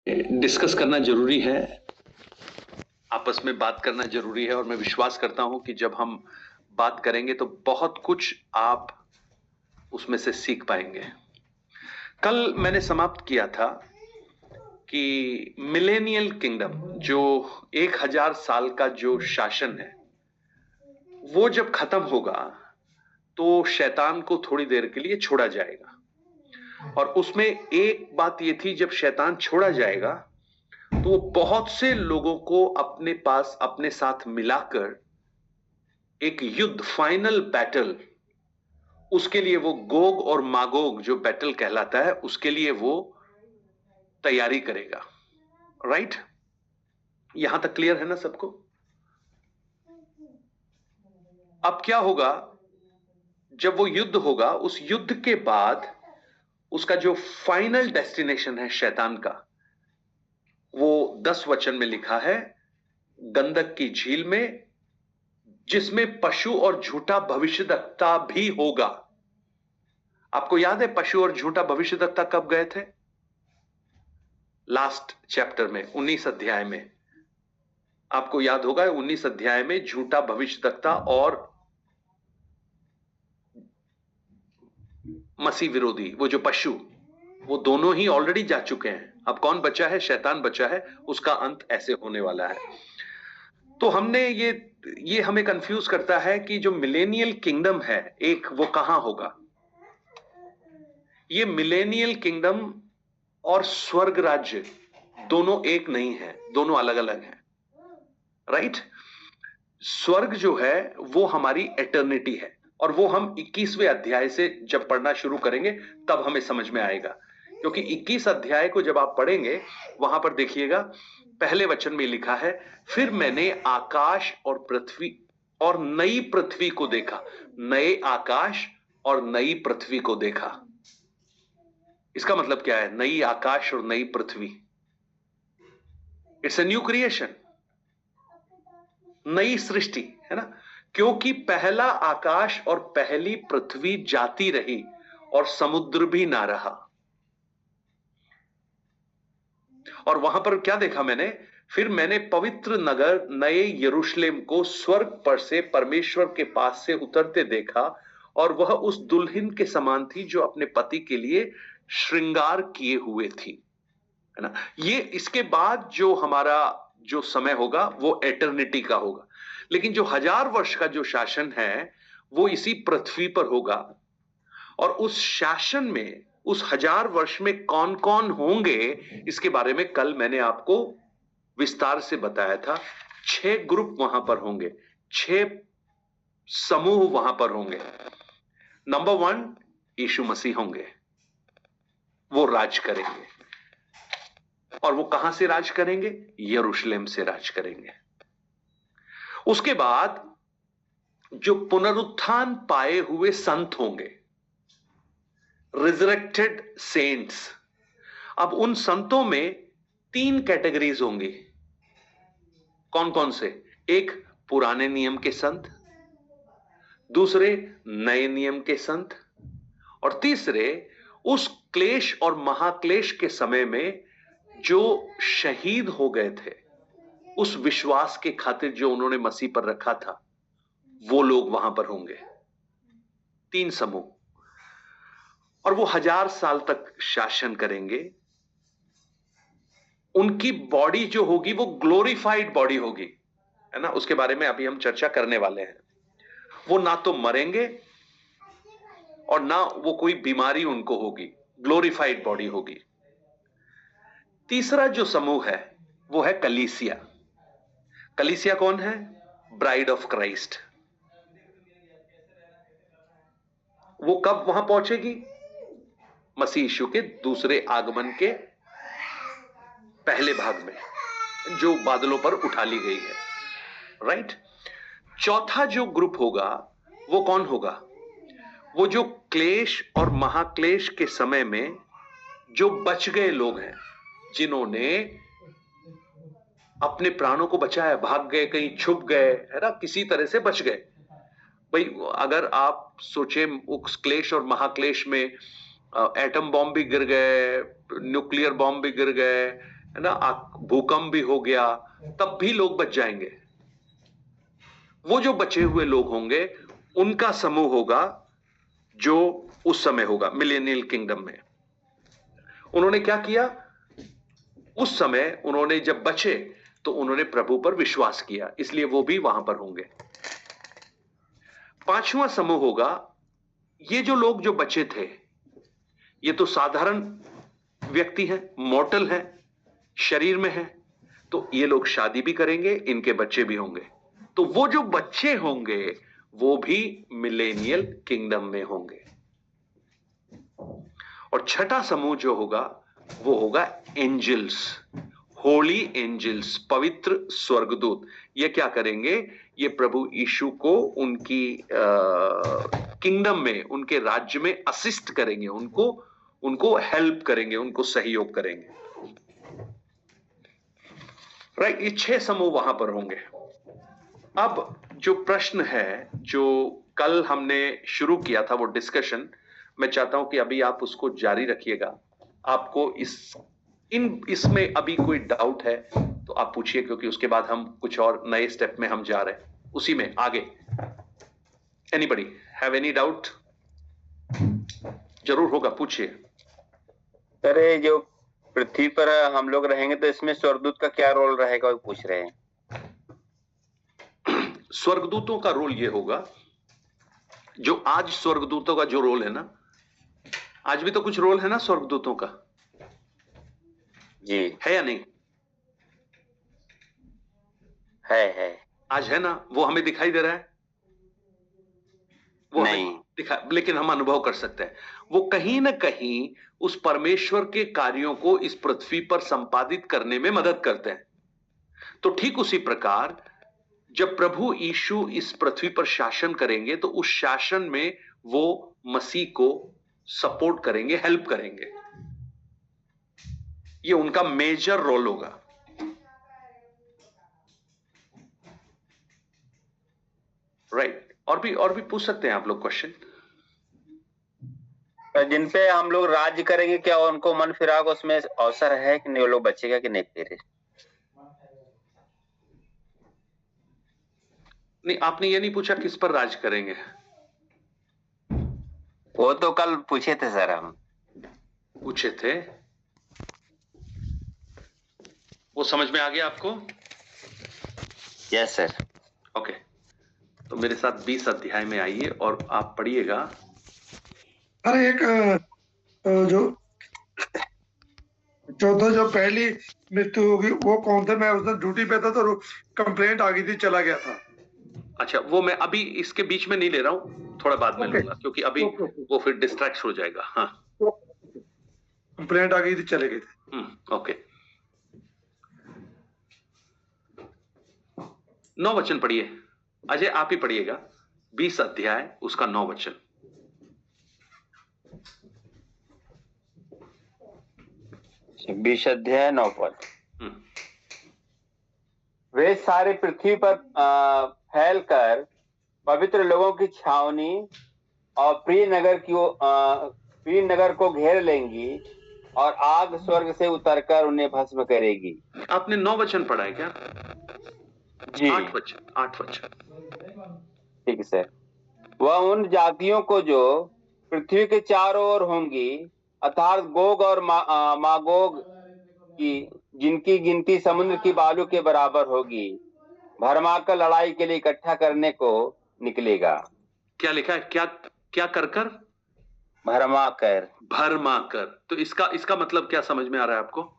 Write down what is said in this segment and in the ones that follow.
Discuss करना जरूरी है, आपस में बात करना जरूरी है और मैं विश्वास करता हूं कि जब हम बात करेंगे तो बहुत कुछ आप उसमें से सीख पाएंगे। कल मैंने समाप्त किया था कि मिलेनियल किंगडम जो 1000 साल का जो शासन है वो जब खत्म होगा तो शैतान को थोड़ी देर के लिए छोड़ा जाएगा। और उसमें एक बात ये थी, जब शैतान छोड़ा जाएगा तो वो बहुत से लोगों को अपने पास अपने साथ मिलाकर एक युद्ध, फाइनल बैटल, उसके लिए वो गोग और मागोग जो बैटल कहलाता है उसके लिए वो तैयारी करेगा। राइट? यहां तक क्लियर है ना सबको? अब क्या होगा जब वो युद्ध होगा, उस युद्ध के बाद उसका जो फाइनल डेस्टिनेशन है शैतान का, वो 10 वचन में लिखा है, गंधक की झील में, जिसमें पशु और झूठा भविष्यद्वक्ता भी होगा। आपको याद है पशु और झूठा भविष्यद्वक्ता कब गए थे? लास्ट चैप्टर में, 19 अध्याय में। आपको याद होगा 19 अध्याय में झूठा भविष्यद्वक्ता और मसीह विरोधी, वो जो पशु, वो दोनों ही ऑलरेडी जा चुके हैं। अब कौन बचा है? शैतान बचा है। उसका अंत ऐसे होने वाला है। तो हमने ये हमें कंफ्यूज करता है कि जो मिलेनियल किंगडम है एक, वो कहां होगा? ये मिलेनियल किंगडम और स्वर्ग राज्य दोनों एक नहीं है, दोनों अलग अलग हैं। राइट? स्वर्ग जो है वो हमारी एटर्निटी है, और वो हम 21वें अध्याय से जब पढ़ना शुरू करेंगे तब हमें समझ में आएगा। क्योंकि 21 अध्याय को जब आप पढ़ेंगे, वहां पर देखिएगा पहले वचन में लिखा है, फिर मैंने आकाश और पृथ्वी और नई पृथ्वी को देखा। नए आकाश और नई पृथ्वी को देखा। इसका मतलब क्या है? नई आकाश और नई पृथ्वी, इट्स ए न्यू क्रिएशन, नई सृष्टि है ना। क्योंकि पहला आकाश और पहली पृथ्वी जाती रही और समुद्र भी ना रहा। और वहां पर क्या देखा मैंने? फिर मैंने पवित्र नगर नए यरूशलेम को स्वर्ग पर से परमेश्वर के पास से उतरते देखा, और वह उस दुल्हन के समान थी जो अपने पति के लिए श्रृंगार किए हुए थी, है ना। ये इसके बाद जो हमारा जो समय होगा वो एटर्निटी का होगा। लेकिन जो 1000 वर्ष का जो शासन है वो इसी पृथ्वी पर होगा। और उस शासन में, उस 1000 वर्ष में कौन कौन होंगे, इसके बारे में कल मैंने आपको विस्तार से बताया था। 6 ग्रुप वहां पर होंगे, 6 समूह वहां पर होंगे। नंबर 1 यीशु मसीह होंगे, वो राज करेंगे। और वो कहां से राज करेंगे? यरूशलेम से राज करेंगे। उसके बाद जो पुनरुत्थान पाए हुए संत होंगे, रिजरेक्टेड सेंट्स। अब उन संतों में 3 कैटेगरीज होंगी। कौन कौन से? एक पुराने नियम के संत, दूसरे नए नियम के संत, और तीसरे उस क्लेश और महाक्लेश के समय में जो शहीद हो गए थे, उस विश्वास के खातिर जो उन्होंने मसीह पर रखा था, वो लोग वहां पर होंगे। 3 समूह। और वो 1000 साल तक शासन करेंगे। उनकी बॉडी जो होगी वो ग्लोरीफाइड बॉडी होगी, है ना। उसके बारे में अभी हम चर्चा करने वाले हैं। वो ना तो मरेंगे और ना वो कोई बीमारी उनको होगी, ग्लोरीफाइड बॉडी होगी। तीसरा जो समूह है वो है कलीसिया। कलीसिया कौन है? Bride of Christ. वो कब वहां पहुंचेगी? मसीह यीशु के दूसरे आगमन के पहले भाग में, जो बादलों पर उठा ली गई है। राइट? चौथा जो ग्रुप होगा वो कौन होगा? वो जो क्लेश और महाक्लेश के समय में जो बच गए लोग हैं, जिन्होंने अपने प्राणों को बचाया, भाग गए, कहीं छुप गए, है ना, किसी तरह से बच गए। भाई अगर आप सोचे उस क्लेश और महाक्लेश में एटम बॉम्ब भी गिर गए, न्यूक्लियर बॉम्ब भी गिर गए, है ना, भूकंप भी हो गया, तब भी लोग बच जाएंगे। वो जो बचे हुए लोग होंगे उनका समूह होगा जो उस समय होगा मिलेनियल किंगडम में। उन्होंने क्या किया उस समय? उन्होंने जब बचे तो उन्होंने प्रभु पर विश्वास किया, इसलिए वो भी वहां पर होंगे। पांचवा समूह होगा, ये जो लोग जो बचे थे ये तो साधारण व्यक्ति हैं, मॉर्टल हैं, शरीर में हैं, तो ये लोग शादी भी करेंगे, इनके बच्चे भी होंगे। तो वो जो बच्चे होंगे वो भी मिलेनियल किंगडम में होंगे। और छठा समूह जो होगा वो होगा एंजल्स, होली एंजल्स, पवित्र स्वर्गदूत। ये क्या करेंगे? ये प्रभु यीशु को उनकी किंगडम में, उनके राज्य में असिस्ट करेंगे, उनको हेल्प करेंगे, उनको सहयोग करेंगे। राइट, ये 6 समूह वहां पर होंगे। अब जो प्रश्न है जो कल हमने शुरू किया था वो डिस्कशन, मैं चाहता हूं कि अभी आप उसको जारी रखिएगा। आपको इसमें अभी कोई डाउट है तो आप पूछिए, क्योंकि उसके बाद हम कुछ और नए स्टेप में हम जा रहे हैं, उसी में आगे। Anybody have any doubt? जरूर होगा, पूछिए। सर ये जो पृथ्वी पर हम लोग रहेंगे तो इसमें स्वर्गदूत का क्या रोल रहेगा वो पूछ रहे हैं। स्वर्गदूतों का रोल ये होगा, जो आज स्वर्गदूतों का जो रोल है ना, आज भी तो कुछ रोल है ना स्वर्गदूतों का, जी है या नहीं? है आज है ना, वो हमें दिखाई दे रहा है? वो नहीं लेकिन हम अनुभव कर सकते हैं। वो कहीं ना कहीं उस परमेश्वर के कार्यों को इस पृथ्वी पर संपादित करने में मदद करते हैं। तो ठीक उसी प्रकार जब प्रभु यीशु इस पृथ्वी पर शासन करेंगे तो उस शासन में वो मसीह को सपोर्ट करेंगे, हेल्प करेंगे। ये उनका मेजर रोल होगा। राइट, और भी पूछ सकते हैं आप लोग क्वेश्चन। जिन पे हम लोग राज्य करेंगे, क्या उनको मन फिराग उसमें अवसर है कि नहीं, वो लोग बचेगा कि नहीं फिर? नहीं, आपने ये नहीं पूछा किस पर राज करेंगे। वो तो कल पूछे थे सर, हम पूछे थे, वो समझ में आ गया आपको? Yes sir. ओके, तो मेरे साथ 20 अध्याय में आइए और आप पढ़िएगा। अरे एक जो चौथा जो पहली मृत्यु होगी वो कौन थे? मैं उस दिन ड्यूटी पे था तो कंप्लेंट आ गई थी, चला गया था। अच्छा, वो मैं अभी इसके बीच में नहीं ले रहा हूँ, थोड़ा बाद में लूंगा, क्योंकि अभी वो फिर डिस्ट्रैक्ट हो जाएगा। हाँ, कंप्लेंट आ गई थी, चले गए थे। ओके, 9 वचन पढ़िए। अजय आप ही पढ़िएगा, 20 अध्याय उसका 9 वचन। 20 अध्याय 9 पद। वे सारे पृथ्वी पर फैलकर पवित्र लोगों की छावनी और प्रिय नगर को घेर लेंगी और आग स्वर्ग से उतरकर उन्हें भस्म करेगी। आपने 9 वचन पढ़ा है क्या? जी 8 वचन। ठीक है सर। वह उन जातियों को जो पृथ्वी के चारों ओर होंगी, अर्थात गोग और मागोग की, जिनकी गिनती समुद्र की बालू के बराबर होगी, भरमाकर लड़ाई के लिए इकट्ठा करने को निकलेगा। क्या लिखा है? क्या कर? भरमाकर। तो इसका मतलब क्या समझ में आ रहा है आपको?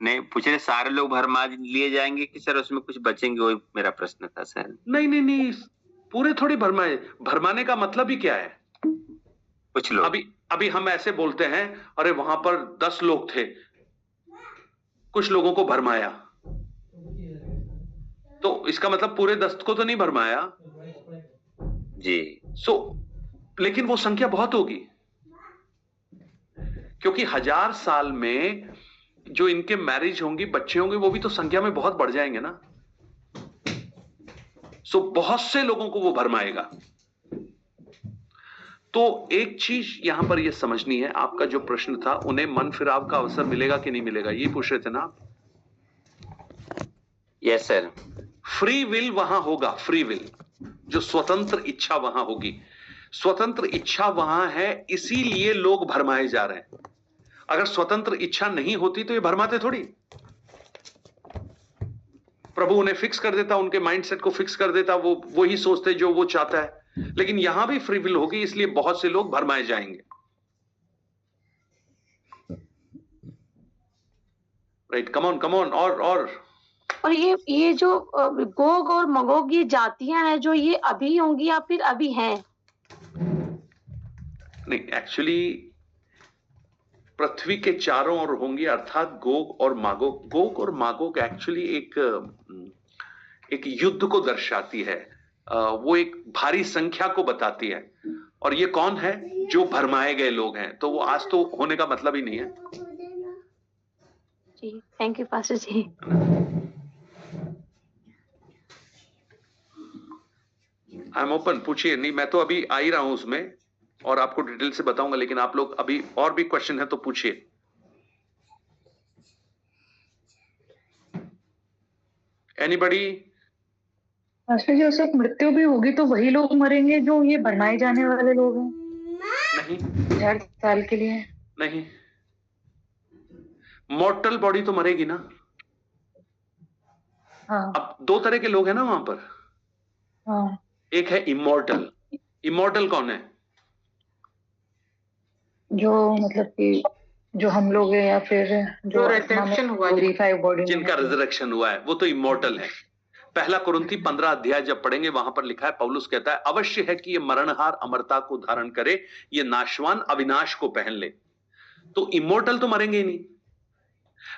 नहीं, पूछ रहे सारे लोग भरमा लिए जाएंगे कि सर उसमें कुछ बचेंगे, वही मेरा प्रश्न था सर। नहीं, पूरे थोड़ी भरमाए। भरमाने का मतलब ही क्या है? कुछ लोग अभी हम ऐसे बोलते हैं, अरे वहां पर 10 लोग थे, कुछ लोगों को भरमाया, तो इसका मतलब पूरे 10 को तो नहीं भरमाया जी। लेकिन वो संख्या बहुत होगी, क्योंकि 1000 साल में जो इनके मैरिज होंगी, बच्चे होंगे, वो भी तो संख्या में बहुत बढ़ जाएंगे ना। बहुत से लोगों को वो भरमाएगा। तो एक चीज यहां पर यह समझनी है, आपका जो प्रश्न था, उन्हें मन फिराव का अवसर मिलेगा कि नहीं मिलेगा, ये पूछ रहे थे ना आप? Yes sir. फ्री विल वहां होगा, फ्री विल, जो स्वतंत्र इच्छा वहां होगी। स्वतंत्र इच्छा वहां है, इसीलिए लोग भरमाए जा रहे हैं। अगर स्वतंत्र इच्छा नहीं होती तो ये भरमाते थोड़ी। प्रभु उन्हें फिक्स कर देता, उनके माइंडसेट को फिक्स कर देता, वो वही सोचते जो वो चाहता है। लेकिन यहां भी फ्री विल होगी, इसलिए बहुत से लोग भरमाए जाएंगे। Right, come on. और ये जो गोग और मगोग, ये जातियां हैं जो ये अभी होंगी या फिर अभी हैं? नहीं, एक्चुअली पृथ्वी के चारों ओर होंगी, अर्थात गोग और मागोग। गोग और मागोग एक्चुअली एक युद्ध को दर्शाती है, वो एक भारी संख्या को बताती है। और ये कौन है? जो भरमाए गए लोग हैं। तो वो आज तो होने का मतलब ही नहीं है। जी, thank you pastor ji. I am open, पूछिए। नहीं, मैं तो अभी आ ही रहा हूं उसमें और आपको डिटेल से बताऊंगा, लेकिन आप लोग अभी और भी क्वेश्चन है तो पूछिए। एनीबडी? पास्टर जी, सिर्फ मृत्यु भी होगी तो वही लोग मरेंगे जो ये भरमाए जाने वाले लोग हैं? नहीं, 1000 साल के लिए नहीं। मॉर्टल बॉडी तो मरेगी ना। हाँ। अब दो तरह के लोग हैं ना वहां पर। हाँ। एक है इमॉर्टल। इमॉर्टल कौन है? जो मतलब कि जो हम लोग हैं, या फिर जो रिजरेक्शन हुआ, बॉडी, जिनका रिजरेक्शन हुआ है, वो तो इमॉर्टल है। पहला कुरिन्थी 15 अध्याय जब पढ़ेंगे, वहां पर लिखा है, पौलुस कहता है, अवश्य है कि ये मरणहार अमरता को धारण करे, ये नाशवान अविनाश को पहन ले। तो इमॉर्टल तो मरेंगे ही नहीं।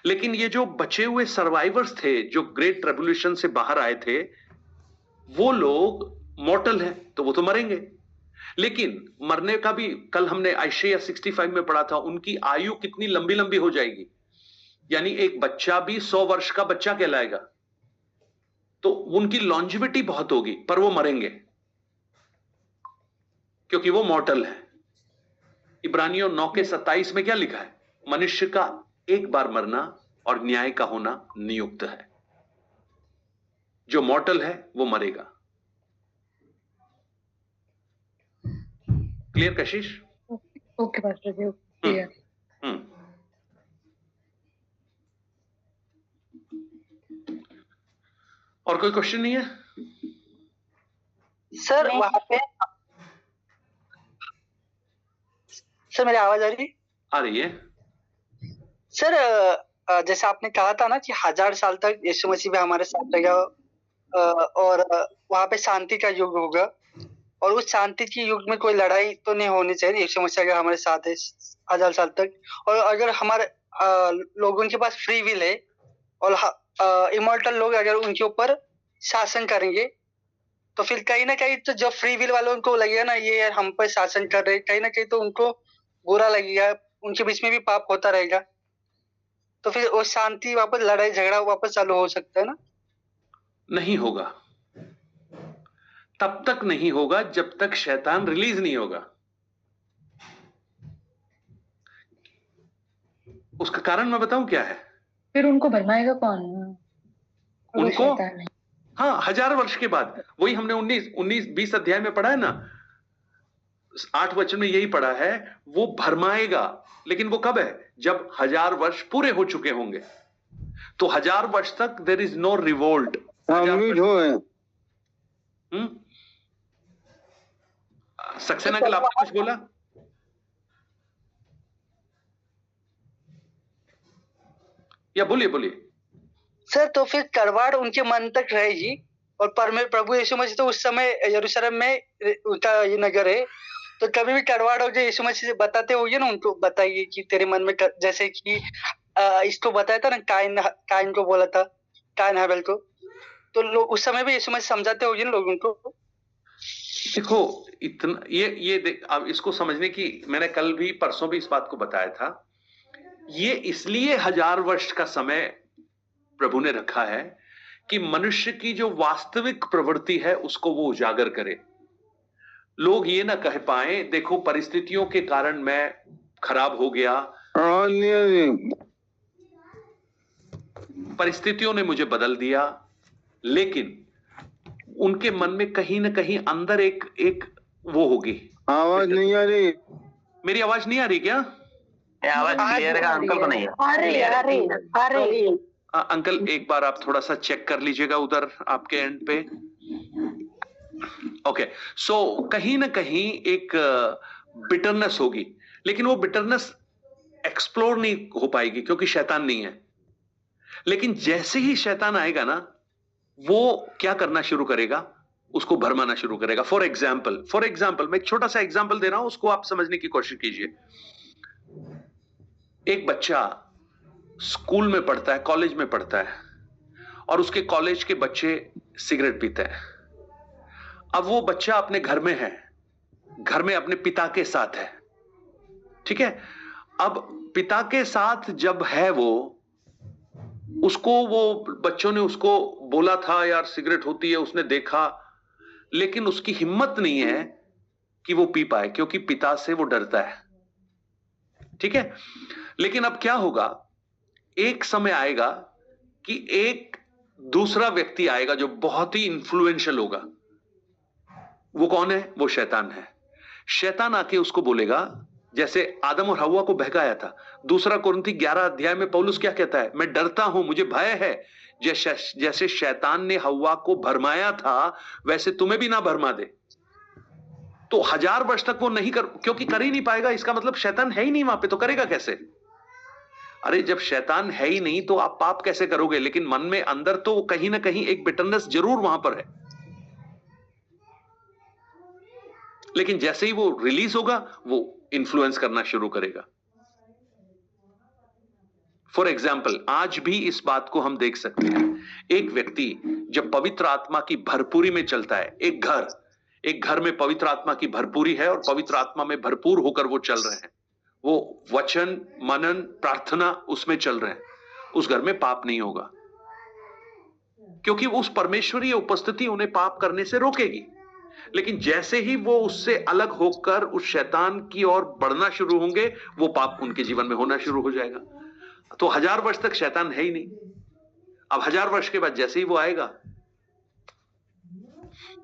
लेकिन ये जो बचे हुए सर्वाइवर्स थे, जो ग्रेट ट्रिब्यूलेशन से बाहर आए थे, वो लोग मॉर्टल हैं, तो वो तो मरेंगे। लेकिन मरने का भी, कल हमने आयशया 65 में पढ़ा था, उनकी आयु कितनी लंबी लंबी हो जाएगी। यानी एक बच्चा भी 100 वर्ष का बच्चा कहलाएगा। तो उनकी लॉन्जिविटी बहुत होगी, पर वो मरेंगे क्योंकि वो मॉर्टल है। इब्रानियों 9:27 में क्या लिखा है? मनुष्य का एक बार मरना और न्याय का होना नियुक्त है। जो मॉर्टल है वो मरेगा। क्लियर कशिश? ओके पास्टर जी, क्लियर। और कोई क्वेश्चन नहीं है सर? वहां पे सर, मेरी आवाज आ रही? आ रही है सर, जैसे आपने कहा था ना कि 1000 साल तक यीशु मसीह भी हमारे साथ रहेगा, और वहां पे शांति का युग होगा, और उस शांति के युग में कोई लड़ाई तो नहीं होनी चाहिए। यीशु मसीह अगर हमारे साथ है 1000 साल तक, और अगर हमारे लोगों के पास फ्री विल है, और इमॉर्टल लोग अगर उनके ऊपर शासन करेंगे, तो फिर कहीं ना कहीं तो जब फ्री विल वालों को लगेगा ना ये हम पर शासन कर रहे, कहीं ना कहीं तो उनको बुरा लगेगा, उनके बीच में भी पाप होता रहेगा, तो फिर वो शांति वापस, लड़ाई झगड़ा वापस चालू हो सकता है ना? नहीं होगा, तब तक नहीं होगा जब तक शैतान रिलीज नहीं होगा। उसका कारण मैं बताऊं क्या है? फिर उनको भरमाएगा कौन? उनको, हाँ, 1000 वर्ष के बाद। वही हमने 19-20 अध्याय में पढ़ा है ना, 8 वचन में यही पढ़ा है, वो भरमाएगा। लेकिन वो कब है? जब 1000 वर्ष पूरे हो चुके होंगे। तो 1000 वर्ष तक there is no revolt. Saxena के आपने कुछ बोला? या बोलिए। सर, तो फिर तलवार उनके मन तक रहेगी, और प्रभु यीशु मसीह तो उस समय यरूशलेम में उनका ये नगर है, तो कभी भी तलवार हो जो यीशु मसीह से बताते होंगे ना, उनको बताइए कि तेरे मन में जैसे कि इसको बताया था ना, काइन को बोला था, काइन हाबेल को, तो लोग उस समय भी यीशु मसीह समझाते होंगे ना लोगों को। देखो, इतना ये अब इसको समझने की, मैंने कल भी परसों भी इस बात को बताया था। ये इसलिए 1000 वर्ष का समय प्रभु ने रखा है कि मनुष्य की जो वास्तविक प्रवृत्ति है उसको वो उजागर करे। लोग ये ना कह पाए देखो परिस्थितियों के कारण मैं खराब हो गया, परिस्थितियों ने मुझे बदल दिया, लेकिन उनके मन में कहीं ना कहीं अंदर एक वो होगी। आवाज नहीं आ रही? मेरी आवाज नहीं आ रही क्या? आवाज क्लियर है, अंकल को नहीं है। अरे अंकल एक बार आप थोड़ा सा चेक कर लीजिएगा उधर आपके एंड पे। ओके, सो कहीं ना कहीं एक बिटरनेस होगी, लेकिन वो बिटरनेस एक्सप्लोर नहीं हो पाएगी क्योंकि शैतान नहीं है। लेकिन जैसे ही शैतान आएगा ना, वो क्या करना शुरू करेगा, उसको भरमाना शुरू करेगा। फॉर एग्जाम्पल मैं एक छोटा सा एग्जाम्पल दे रहा हूं, उसको आप समझने की कोशिश कीजिए। एक बच्चा स्कूल में पढ़ता है, कॉलेज में पढ़ता है, और उसके कॉलेज के बच्चे सिगरेट पीते हैं। अब वो बच्चा अपने घर में है, घर में अपने पिता के साथ है, ठीक है। अब पिता के साथ जब है वो बच्चों ने उसको बोला था यार सिगरेट होती है, उसने देखा, लेकिन उसकी हिम्मत नहीं है कि वो पी पाए क्योंकि पिता से वो डरता है, ठीक है। लेकिन अब क्या होगा, एक समय आएगा कि एक दूसरा व्यक्ति आएगा जो बहुत ही इंफ्लुएंशियल होगा। वो कौन है? वो शैतान है। शैतान आके उसको बोलेगा, जैसे आदम और हव्वा को बहकाया था। दूसरा कुरिन्थी 11 अध्याय में पौलुस क्या कहता है? मैं डरता हूं, मुझे भय है। जैसे शैतान ने हव्वा को भरमाया था, वैसे तुम्हें भी ना भरमा दे। तो 1000 वर्ष तक वो नहीं क्योंकि कर ही नहीं पाएगा। इसका मतलब शैतान है ही नहीं वहां पे, तो करेगा कैसे? अरे जब शैतान है ही नहीं तो आप पाप कैसे करोगे? लेकिन मन में अंदर तो कहीं ना कहीं एक बिटरनेस जरूर वहां पर है। लेकिन जैसे ही वो रिलीज होगा, वो इन्फ्लुएंस करना शुरू करेगा। फॉर एग्जाम्पल, आज भी इस बात को हम देख सकते हैं। एक व्यक्ति जब पवित्र आत्मा की भरपूरी में चलता है, एक घर में पवित्र आत्मा की भरपूरी है और पवित्र आत्मा में भरपूर होकर वो चल रहे हैं, वो वचन, मनन, प्रार्थना उसमें चल रहे हैं, उस घर में पाप नहीं होगा, क्योंकि उस परमेश्वरीय उपस्थिति उन्हें पाप करने से रोकेगी। लेकिन जैसे ही वो उससे अलग होकर उस शैतान की ओर बढ़ना शुरू होंगे, वो पाप उनके जीवन में होना शुरू हो जाएगा। तो 1000 वर्ष तक शैतान है ही नहीं। अब 1000 वर्ष के बाद जैसे ही वो आएगा,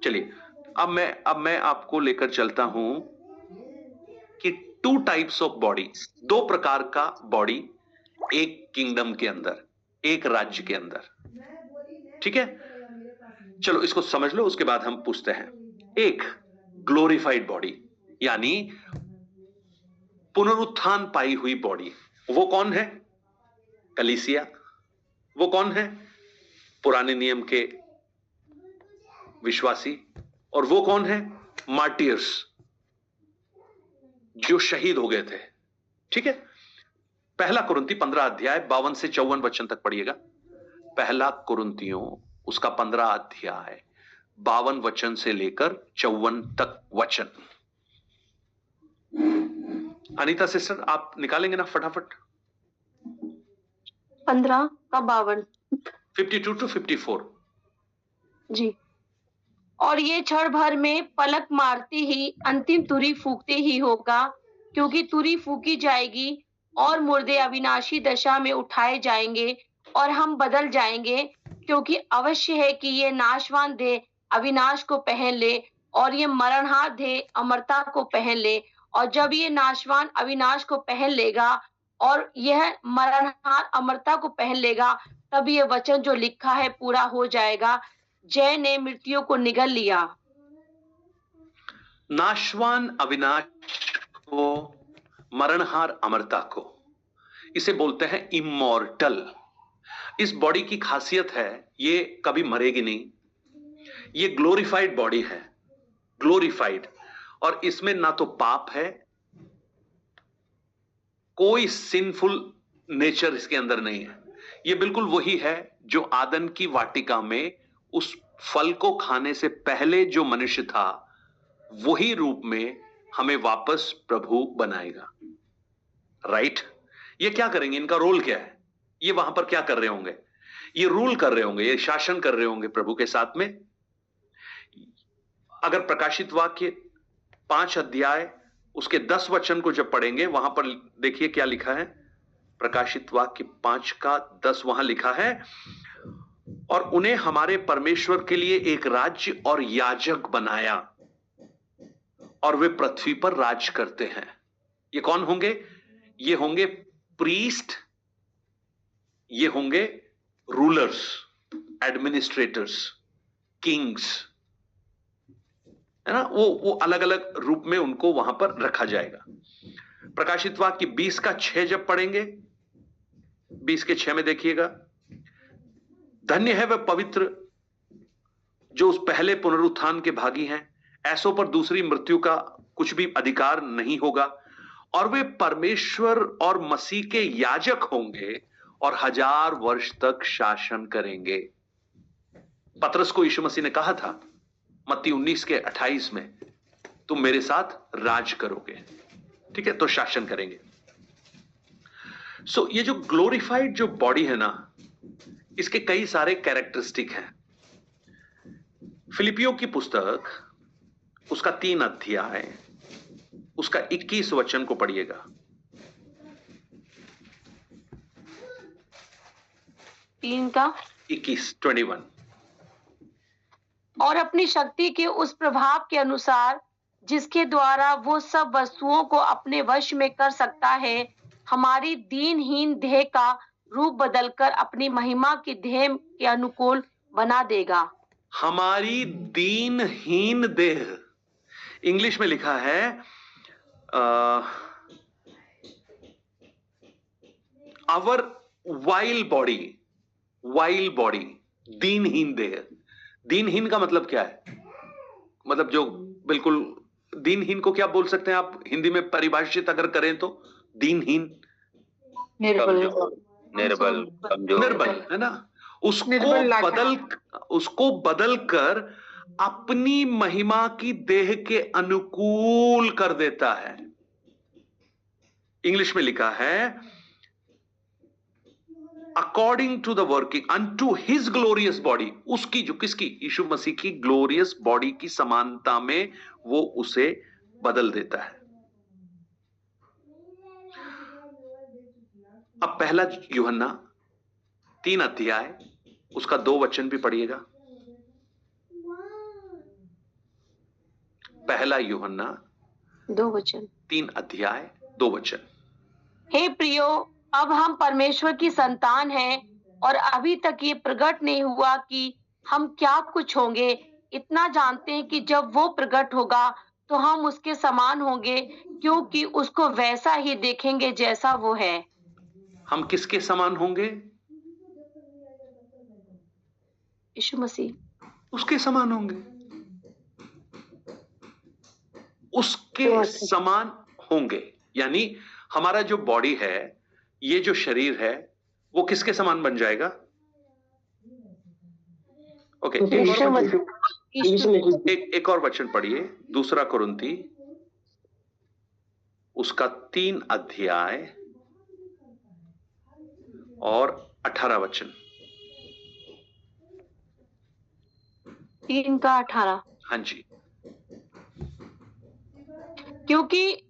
चलिए अब मैं आपको लेकर चलता हूं कि 2 टाइप्स ऑफ बॉडी, 2 प्रकार का बॉडी एक किंगडम के अंदर, एक राज्य के अंदर, ठीक है। चलो इसको समझ लो, उसके बाद हम पूछते हैं। एक ग्लोरीफाइड बॉडी, यानी पुनरुत्थान पाई हुई बॉडी। वो कौन है? कलीसिया। वो कौन है? पुराने नियम के विश्वासी। और वो कौन है? मार्टियर्स, जो शहीद हो गए थे, ठीक है। पहला कुरिन्थी 15 अध्याय 52 से 54 वचन तक पढ़िएगा। पहला कुरिन्थियों उसका 15 अध्याय 52 वचन से लेकर 54 तक वचन। अनीता सिस्टर आप निकालेंगे ना फटाफट? 15 का 52, 52 to 54 जी। और ये क्षण भर में पलक मारते ही अंतिम तुरी फूंकते ही होगा, क्योंकि तुरी फूंकी जाएगी और मुर्दे अविनाशी दशा में उठाए जाएंगे और हम बदल जाएंगे, क्योंकि अवश्य है कि ये नाशवान देह अविनाश को पहन ले और ये मरणहार देह अमरता को पहन ले। और जब ये नाशवान अविनाश को पहन लेगा और यह मरणहार अमरता को पहन लेगा, तब ये वचन जो लिखा है पूरा हो जाएगा, जय ने मृत्यु को निगल लिया। नाशवान अविनाश को, मरणहार अमरता को, इसे बोलते हैं इमॉर्टल। इस बॉडी की खासियत है, ये कभी मरेगी नहीं। ये ग्लोरीफाइड बॉडी है, ग्लोरीफाइड। और इसमें ना तो पाप है, कोई सिंफुल नेचर इसके अंदर नहीं है। ये बिल्कुल वही है जो आदन की वाटिका में उस फल को खाने से पहले जो मनुष्य था, वही रूप में हमें वापस प्रभु बनाएगा। राइट? ये क्या करेंगे? इनका रोल क्या है? ये वहां पर क्या कर रहे होंगे? ये रूल कर रहे होंगे, ये शासन कर रहे होंगे प्रभु के साथ में। अगर प्रकाशित वाक्य 5 अध्याय उसके 10 वचन को जब पढ़ेंगे, वहां पर देखिए क्या लिखा है। प्रकाशित वाक्य 5 का 10 वहां लिखा है, और उन्हें हमारे परमेश्वर के लिए एक राज्य और याजक बनाया, और वे पृथ्वी पर राज करते हैं। ये कौन होंगे? ये होंगे प्रीस्ट, ये होंगे रूलर्स, एडमिनिस्ट्रेटर्स, किंग्स, है ना। वो अलग अलग रूप में उनको वहां पर रखा जाएगा। प्रकाशित वाक्य 20 का 6 जब पढ़ेंगे, 20 के 6 में देखिएगा, धन्य है वह पवित्र जो उस पहले पुनरुत्थान के भागी हैं, ऐसों पर दूसरी मृत्यु का कुछ भी अधिकार नहीं होगा, और वे परमेश्वर और मसीह के याजक होंगे और 1000 वर्ष तक शासन करेंगे। पतरस को यीशु मसीह ने कहा था मत्ती 19 के 28 में, तुम मेरे साथ राज करोगे, ठीक है, तो शासन करेंगे। सो ये जो ग्लोरीफाइड जो बॉडी है ना, इसके कई सारे कैरेक्टरिस्टिक हैं। फिलिपियों की पुस्तक उसका 3 अध्याय उसका 21 वचन को पढ़िएगा। 3 का 21 और अपनी शक्ति के उस प्रभाव के अनुसार जिसके द्वारा वो सब वस्तुओं को अपने वश में कर सकता है, हमारी दीनहीन देह का रूप बदलकर अपनी महिमा की देह के अनुकूल बना देगा। हमारी दीनहीन देह, इंग्लिश में लिखा है आवर वाइल बॉडी, दीनहीन देह। दीनहीन का मतलब क्या है? मतलब जो बिल्कुल दीनहीन को क्या बोल सकते हैं आप हिंदी में परिभाषित अगर करें तो? दीनहीन, निर्बल, कमजोर, है ना। उसको बदल कर अपनी महिमा की देह के अनुकूल कर देता है। इंग्लिश में लिखा है according to the working unto his glorious body. उसकी जो, किसकी? यीशु मसीह की ग्लोरियस बॉडी की समानता में वो उसे बदल देता है। अब पहला यूहन्ना 3 अध्याय उसका 2 वचन भी पढ़िएगा। पहला यूहन्ना 2 वचन 3 अध्याय 2 वचन। हे प्रियो, अब हम परमेश्वर की संतान हैं और अभी तक ये प्रकट नहीं हुआ कि हम क्या कुछ होंगे। इतना जानते हैं कि जब वो प्रकट होगा तो हम उसके समान होंगे, क्योंकि उसको वैसा ही देखेंगे जैसा वो है। हम किसके समान होंगे? यीशु मसीह, उसके समान होंगे, उसके समान होंगे। यानी हमारा जो बॉडी है, ये जो शरीर है, वो किसके समान बन जाएगा? ओके, एक और वचन पढ़िए, 2 कुरिन्थी उसका 3 अध्याय और 18 वचन। 3 का 18। हाँ जी। क्योंकि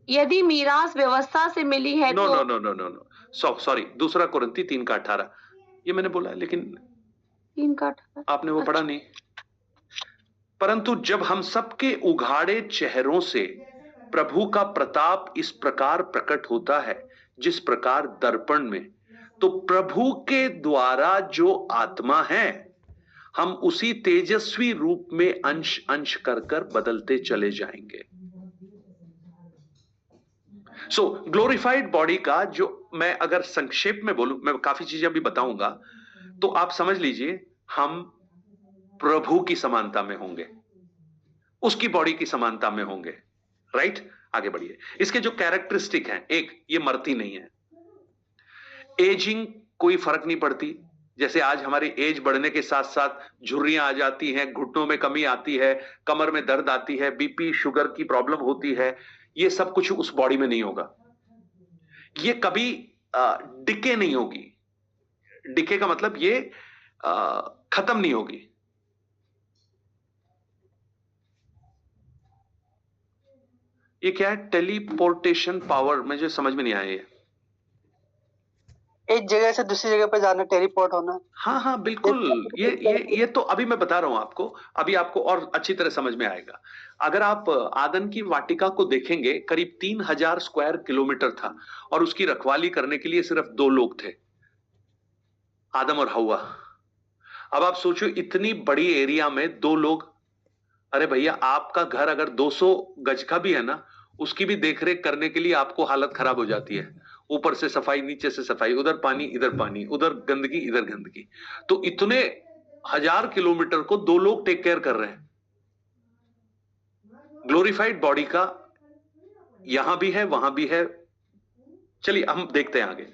यदि मीरास व्यवस्था से मिली है नो तो no no no no sorry, 2 कुरिन्थी 3 का 18 ये मैंने बोला, लेकिन 3 का 18 आपने वो पढ़ा नहीं। परंतु जब हम सबके उघाड़े चेहरों से प्रभु का प्रताप इस प्रकार प्रकट होता है जिस प्रकार दर्पण में, तो प्रभु के द्वारा जो आत्मा है, हम उसी तेजस्वी रूप में अंश अंश कर कर बदलते चले जाएंगे। सो ग्लोरिफाइड बॉडी का जो मैं अगर संक्षेप में बोलूं, मैं काफी चीजें अभी बताऊंगा, तो आप समझ लीजिए हम प्रभु की समानता में होंगे, उसकी बॉडी की समानता में होंगे। राइट, आगे बढ़िए। इसके जो कैरेक्टरिस्टिक हैं, एक, ये मरती नहीं है, एजिंग कोई फर्क नहीं पड़ती। जैसे आज हमारी एज बढ़ने के साथ साथ झुर्रियां आ जाती हैं, घुटनों में कमी आती है, कमर में दर्द आती है, बीपी शुगर की प्रॉब्लम होती है, ये सब कुछ उस बॉडी में नहीं होगा। ये कभी डिके नहीं होगी। डिके का मतलब ये खत्म नहीं होगी। ये क्या है? टेलीपोर्टेशन पावर, मुझे समझ में नहीं आया ये। एक जगह से दूसरी जगह पर जाना, टेलीपोर्ट होना। हाँ हाँ बिल्कुल, ये तो अभी मैं बता रहा हूं आपको, अभी आपको और अच्छी तरह समझ में आएगा। अगर आप आदन की वाटिका को देखेंगे, करीब 3000 स्क्वायर किलोमीटर था और उसकी रखवाली करने के लिए सिर्फ 2 लोग थे, आदम और हवा। अब आप सोचो, इतनी बड़ी एरिया में 2 लोग। अरे भैया, आपका घर अगर 200 गज का भी है ना, उसकी भी देखरेख करने के लिए आपको हालत खराब हो जाती है। ऊपर से सफाई, नीचे से सफाई, उधर पानी इधर पानी, उधर गंदगी इधर गंदगी। तो इतने 1000 किलोमीटर को 2 लोग टेक केयर कर रहे हैं। ग्लोरीफाइड बॉडी का यहां भी है, वहां भी है। चलिए हम देखते हैं आगे।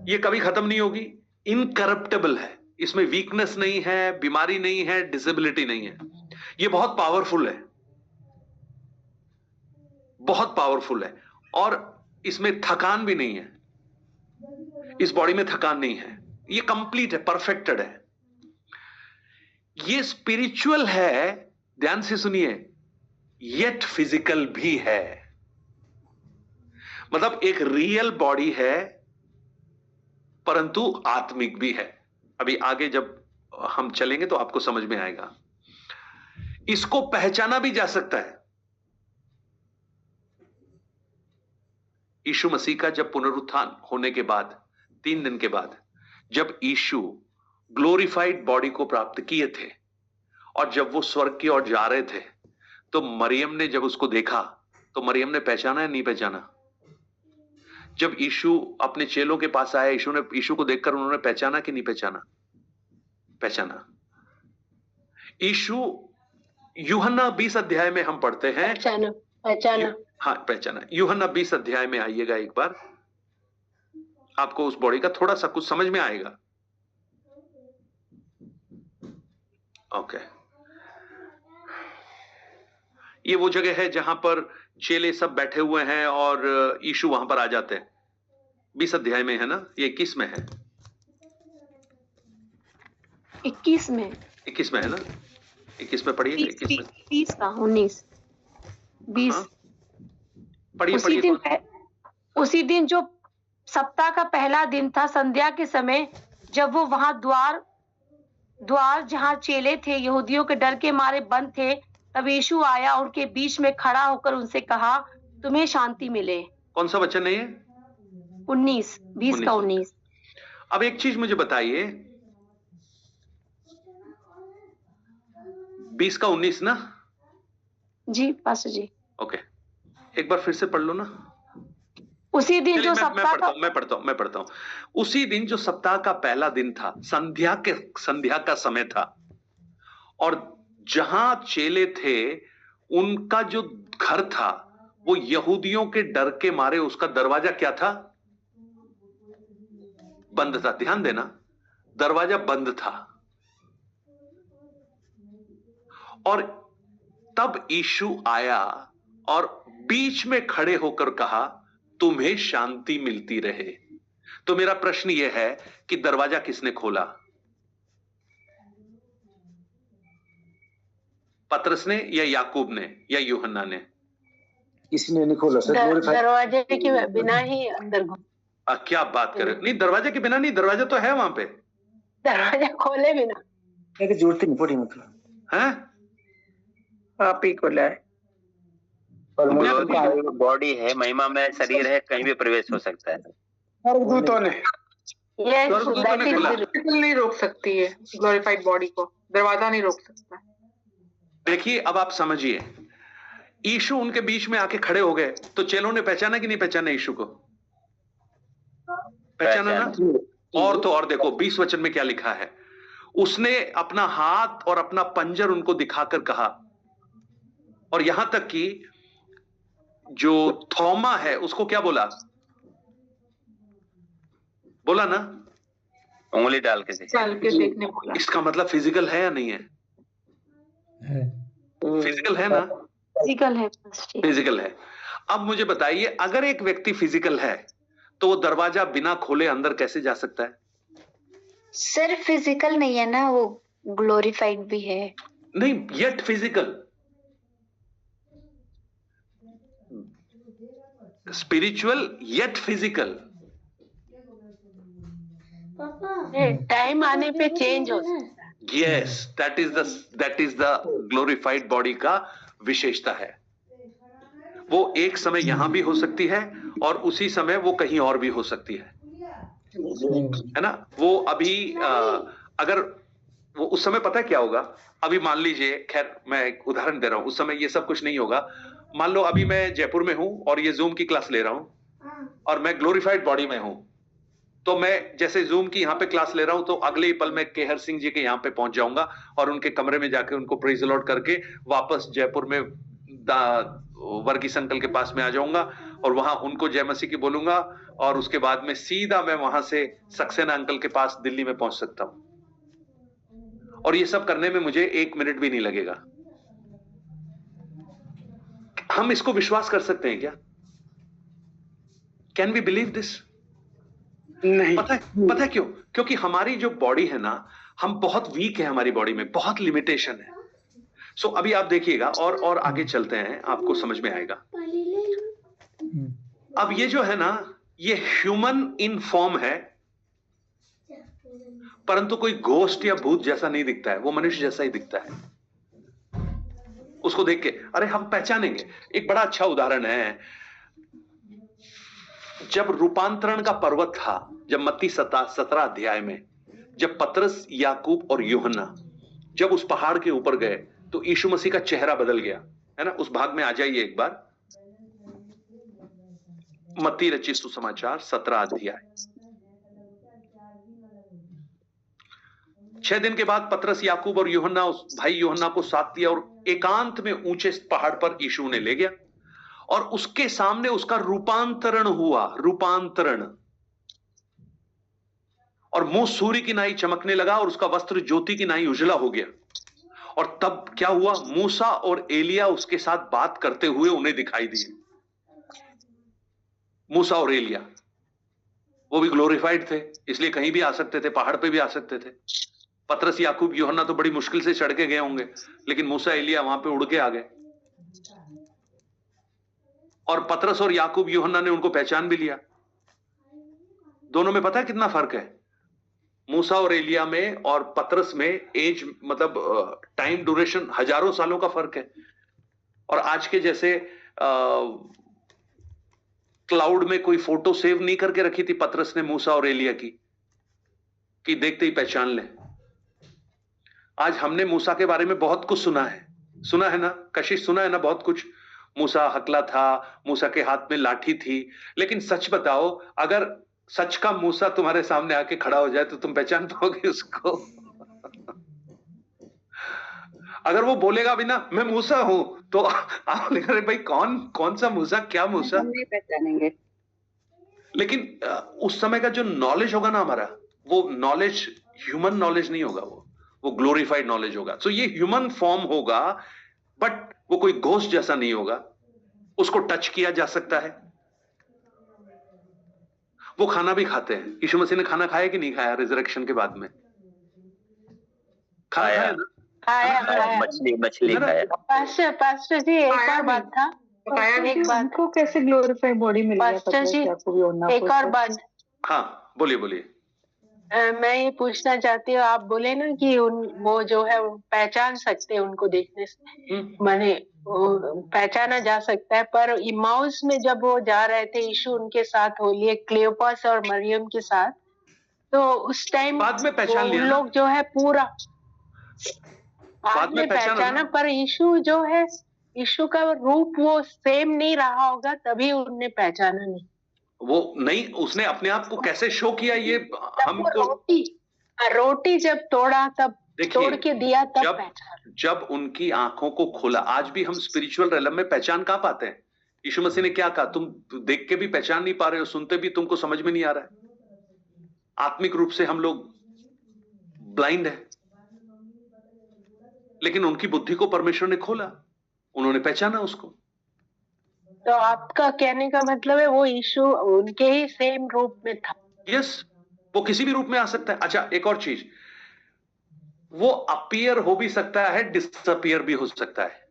ये कभी खत्म नहीं होगी, इनकरप्टेबल है, इसमें वीकनेस नहीं है, बीमारी नहीं है, डिसेबिलिटी नहीं है। ये बहुत पावरफुल है, बहुत पावरफुल है। और इसमें थकान भी नहीं है, इस बॉडी में थकान नहीं है। ये कंप्लीट है, परफेक्टेड है। ये स्पिरिचुअल है, ध्यान से सुनिए, येट फिजिकल भी है। मतलब एक रियल बॉडी है परंतु आत्मिक भी है। अभी आगे जब हम चलेंगे तो आपको समझ में आएगा। इसको पहचाना भी जा सकता है। यीशु मसीह का जब पुनरुत्थान होने के बाद 3 दिन के बाद, जब यीशु ग्लोरीफाइड बॉडी को प्राप्त किए थे और जब वो स्वर्ग की ओर जा रहे थे, तो मरियम ने जब उसको देखा तो मरियम ने पहचाना या नहीं पहचाना? जब यीशु अपने चेलों के पास आया, यीशु को देखकर उन्होंने पहचाना कि नहीं पहचाना? पहचाना। यीशु यूहन्ना 20 अध्याय में हम पढ़ते हैं, पहचाना। हाँ पहचाना। यूहन्ना 20 अध्याय में आइएगा एक बार, आपको उस बॉडी का थोड़ा सा कुछ समझ में आएगा। ओके, ये वो जगह है जहां पर चेले सब बैठे हुए हैं और यीशु वहां पर आ जाते हैं। 20 अध्याय में है ना? ये 21 में है। 21 में 21 में है ना? 21 में पढ़िए। 21 में 20 का 19 20। हाँ? पढ़िए। उसी दिन जो सप्ताह का पहला दिन था, संध्या के समय, जब वो वहां द्वार जहां चेले थे यहूदियों के डर के मारे बंद थे, तब यीशु आया, उनके बीच में खड़ा होकर उनसे कहा, तुम्हें शांति मिले। कौन सा वचन है ये? 19 20 का 19। अब एक चीज मुझे बताइए, 20 का 19 ना? जी पास्टर जी। ओके, एक बार फिर से पढ़ लो ना। उसी दिन जो मैं पढ़ता हूं। उसी दिन जो सप्ताह का पहला दिन था, संध्या का समय था, और जहां चेले थे उनका जो घर था वो यहूदियों के डर के मारे उसका दरवाजा क्या था? बंद था। ध्यान देना, दरवाजा बंद था। और तब यीशु आया और बीच में खड़े होकर कहा, तुम्हें शांति मिलती रहे। तो मेरा प्रश्न यह है कि दरवाजा किसने खोला? पतरस ने या याकूब ने या यूहन्ना ने? किसी ने नहीं खोला सर। दरवाजे के बिना ही अंदर घुस। क्या बात कर रहे हो? नहीं, दरवाजे के बिना नहीं, दरवाजा तो है वहां पे। दरवाजा खोले बिना जरूरत नहीं पड़ी, मतलब हैं? आप ही खोला है। बॉडी है, महिमा में शरीर है, कहीं भी प्रवेश हो सकता है। स्वर्गदूतों ने नहीं रोक सकती है ग्लोरीफाइड बॉडी को, दरवाजा नहीं रोक सकता। देखिए, अब आप समझिए, यीशु उनके बीच में आके खड़े हो गए, तो चेलों ने पहचाना कि नहीं पहचाना यीशु को? पहचाना ना? और तो और देखो 20 वचन में क्या लिखा है, उसने अपना हाथ और अपना पंजर उनको दिखाकर कहा, और यहां तक कि जो थोमा है उसको क्या बोला ना? उंगली डाल के देखने बोला। इसका मतलब फिजिकल है या नहीं है? फिजिकल है ना? फिजिकल है। अब मुझे बताइए, अगर एक व्यक्ति फिजिकल है तो वो दरवाजा बिना खोले अंदर कैसे जा सकता है? सर फिजिकल नहीं है ना, वो ग्लोरीफाइड भी है। नहीं, yet physical. Spiritual yet physical. Time आने पे चेंज हो सकता है। Yes, that is the glorified body का विशेषता है। वो एक समय यहां भी हो सकती है और उसी समय वो कहीं और भी हो सकती है ना। वो अभी अगर वो उस समय पता है क्या होगा, अभी मान लीजिए, खैर मैं एक उदाहरण दे रहा हूं, उस समय ये सब कुछ नहीं होगा। मान लो अभी मैं जयपुर में हूं और ये जूम की क्लास ले रहा हूं और मैं ग्लोरिफाइड बॉडी में हूं, तो मैं जैसे जूम की यहां पे क्लास ले रहा हूं तो अगले ही पल मैं केहर सिंह जी के यहां पे पहुंच जाऊंगा और उनके कमरे में जाके उनको प्रेज द लॉर्ड करके वापस जयपुर में वर्गीस अंकल के पास में आ जाऊंगा और वहां उनको जय मसीह की बोलूंगा और उसके बाद में सीधा मैं वहां से सक्सेना अंकल के पास दिल्ली में पहुंच सकता हूं और ये सब करने में मुझे 1 मिनट भी नहीं लगेगा। हम इसको विश्वास कर सकते हैं क्या? Can we believe this? नहीं। पता है क्यों? क्योंकि हमारी जो बॉडी है ना, हम बहुत वीक है, हमारी बॉडी में बहुत लिमिटेशन है। सो अभी आप देखिएगा और आगे चलते हैं, आपको समझ में आएगा। अब ये जो है ना, ये ह्यूमन इन फॉर्म है, परंतु कोई घोस्ट या भूत जैसा नहीं दिखता है, वो मनुष्य जैसा ही दिखता है। उसको देख के अरे हम पहचानेंगे। एक बड़ा अच्छा उदाहरण है, जब रूपांतरण का पर्वत था, जब मत्ती 17 अध्याय में जब पतरस, याकूब और यूहन्ना जब उस पहाड़ के ऊपर गए तो यीशु मसीह का चेहरा बदल गया, है ना। उस भाग में आ जाइए एक बार, मत्ती रचित सुसमाचार 17 अध्याय। 6 दिन के बाद पतरस, याकूब और यूहन्ना, उस भाई यूहन्ना को साथ दिया और एकांत में ऊंचे पहाड़ पर यीशु ने ले गया और उसके सामने उसका रूपांतरण हुआ, रूपांतरण, और मुंह सूर्य की नाई चमकने लगा और उसका वस्त्र ज्योति की नाई उजला हो गया। और तब क्या हुआ, मूसा और एलिया उसके साथ बात करते हुए उन्हें दिखाई दिए। मूसा और एलिया, वो भी ग्लोरिफाइड थे, इसलिए कहीं भी आ सकते थे, पहाड़ पे भी आ सकते थे। पतरस, याकूब, यूहन्ना तो बड़ी मुश्किल से चढ़ के गए होंगे, लेकिन मूसा, एलिया वहां पे उड़ के आ गए और पतरस और याकूब, यूहन्ना ने उनको पहचान भी लिया। दोनों में पता है कितना फर्क है? मूसा और एलिया में और पतरस में एज, मतलब टाइम ड्यूरेशन हजारों सालों का फर्क है। और आज के जैसे क्लाउड में कोई फोटो सेव नहीं करके रखी थी पतरस ने मूसा और एलिया की, कि देखते ही पहचान ले। आज हमने मूसा के बारे में बहुत कुछ सुना है ना कशिश, सुना है ना बहुत कुछ। मूसा हकला था, मूसा के हाथ में लाठी थी, लेकिन सच बताओ, अगर सच का मूसा तुम्हारे सामने आके खड़ा हो जाए तो तुम पहचान पाओगे उसको? अगर वो बोलेगा भी ना मैं मूसा हूं, तो आप बोलेंगे अरे भाई कौन सा मूसा, क्या मूसा? नहीं पहचानेंगे। लेकिन उस समय का जो नॉलेज होगा ना हमारा, वो नॉलेज ह्यूमन नॉलेज नहीं होगा, वो ग्लोरीफाइड नॉलेज होगा। सो ये ह्यूमन फॉर्म होगा, बट वो कोई घोस्ट जैसा नहीं होगा, उसको टच किया जा सकता है। वो खाना भी खाते हैं। यीशु मसीह ने खाना खाया कि नहीं खाया रिजरेक्शन के बाद में? खाया ना? खाया। मछली खाया। पास्टर जी, एक और बात था, एक बात को कैसे ग्लोरीफाइड बॉडी मिल गया? पास्टर जी, एक और बात। हाँ बोलिए। मैं ये पूछना चाहती हूँ, आप बोले ना कि वो जो है पहचान सकते हैं उनको देखने से, माने पहचाना जा सकता है। पर इमाउस में जब वो जा रहे थे, यीशु उनके साथ हो लिए, क्लियोपास और मरियम के साथ, तो उस टाइम बाद में पहचान लिया, लोग जो है पूरा बाद में पहचाना, पर यीशु जो है, यीशु का रूप वो सेम नहीं रहा होगा, तभी उन्हें पहचाना नहीं। वो नहीं, उसने अपने आप को कैसे शो किया, ये हमको रोटी जब तोड़ा, तब तोड़ के दिया, तब जब उनकी आंखों को खोला। आज भी हम स्पिरिचुअल रेलम में पहचान कहां पाते हैं? यीशु मसीह ने क्या कहा, तुम देख के भी पहचान नहीं पा रहे हो, सुनते भी तुमको समझ में नहीं आ रहा है। आत्मिक रूप से हम लोग ब्लाइंड है, लेकिन उनकी बुद्धि को परमेश्वर ने खोला, उन्होंने पहचाना उसको। तो आपका कहने का मतलब है वो यीशु उनके ही सेम रूप में था? यस, वो किसी भी रूप में आ सकता है। अच्छा, एक और चीज, वो अपीयर हो भी सकता है, डिसअपीयर भी हो सकता है।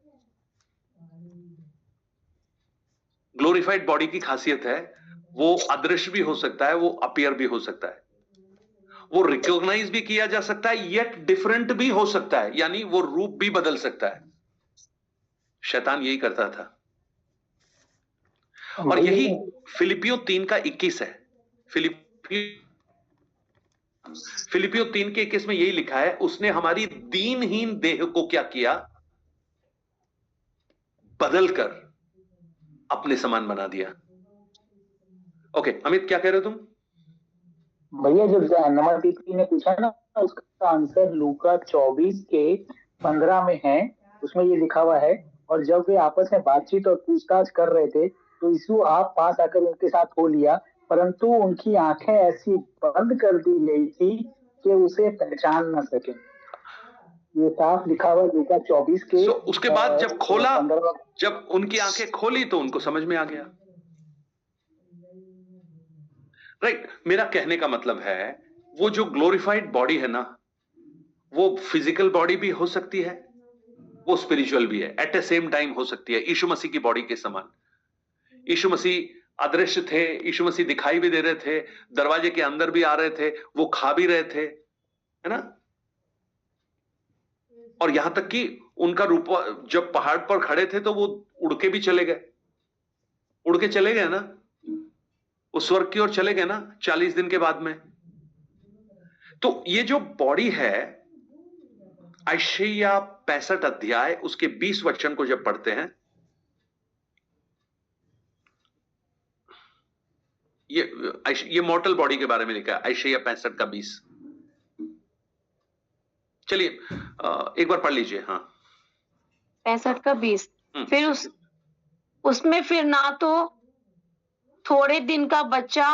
ग्लोरीफाइड बॉडी की खासियत है वो अदृश्य भी हो सकता है, वो अपीयर भी हो सकता है, वो रिकॉग्नाइज भी किया जा सकता है, येट डिफरेंट भी हो सकता है, यानी वो रूप भी बदल सकता है। शैतान यही करता था और यही फिलिपियों 3 का 21 है। फिलिपियों 3 के 21 में यही लिखा है, उसने हमारी दीनहीन देह को क्या किया, बदलकर अपने समान बना दिया। ओके अमित, क्या कह रहे हो तुम? भैया जब नंबर दीदी ने पूछा ना, उसका आंसर लूका 24 के 15 में है। उसमें ये लिखा हुआ है, और जब वे आपस में बातचीत और पूछताछ कर रहे थे तो यीशु आप पास आकर उनके साथ हो लिया, परंतु उनकी आंखें ऐसी बंद कर दी गई थी कि उसे पहचान न सके। ये साफ लिखा हुआ लूका 24 के। उसके बाद जब खोला, जब उनकी आंखें खोली तो उनको समझ में आ गया। राइट, मेरा कहने का मतलब है वो जो ग्लोरीफाइड बॉडी है ना, वो फिजिकल बॉडी भी हो सकती है, वो स्पिरिचुअल भी है, एट ए सेम टाइम हो सकती है, यीशु मसीह की बॉडी के समान। यीशु मसीह अदृश्य थे, यीशु मसीह दिखाई भी दे रहे थे, दरवाजे के अंदर भी आ रहे थे, वो खा भी रहे थे, है ना। और यहां तक कि उनका रूप जब पहाड़ पर खड़े थे तो वो उड़ के भी चले गए, उड़ के चले गए ना, वो स्वर्ग की ओर चले गए ना 40 दिन के बाद में। तो ये जो बॉडी है, यशायाह 65 अध्याय उसके 20 वचन को जब पढ़ते हैं, ये मॉर्टल बॉडी के बारे में लिखा है, यशायाह 65 का 20। चलिए एक बार पढ़ लीजिए। हाँ 65 का 20। फिर उसमें फिर ना तो थोड़े दिन का बच्चा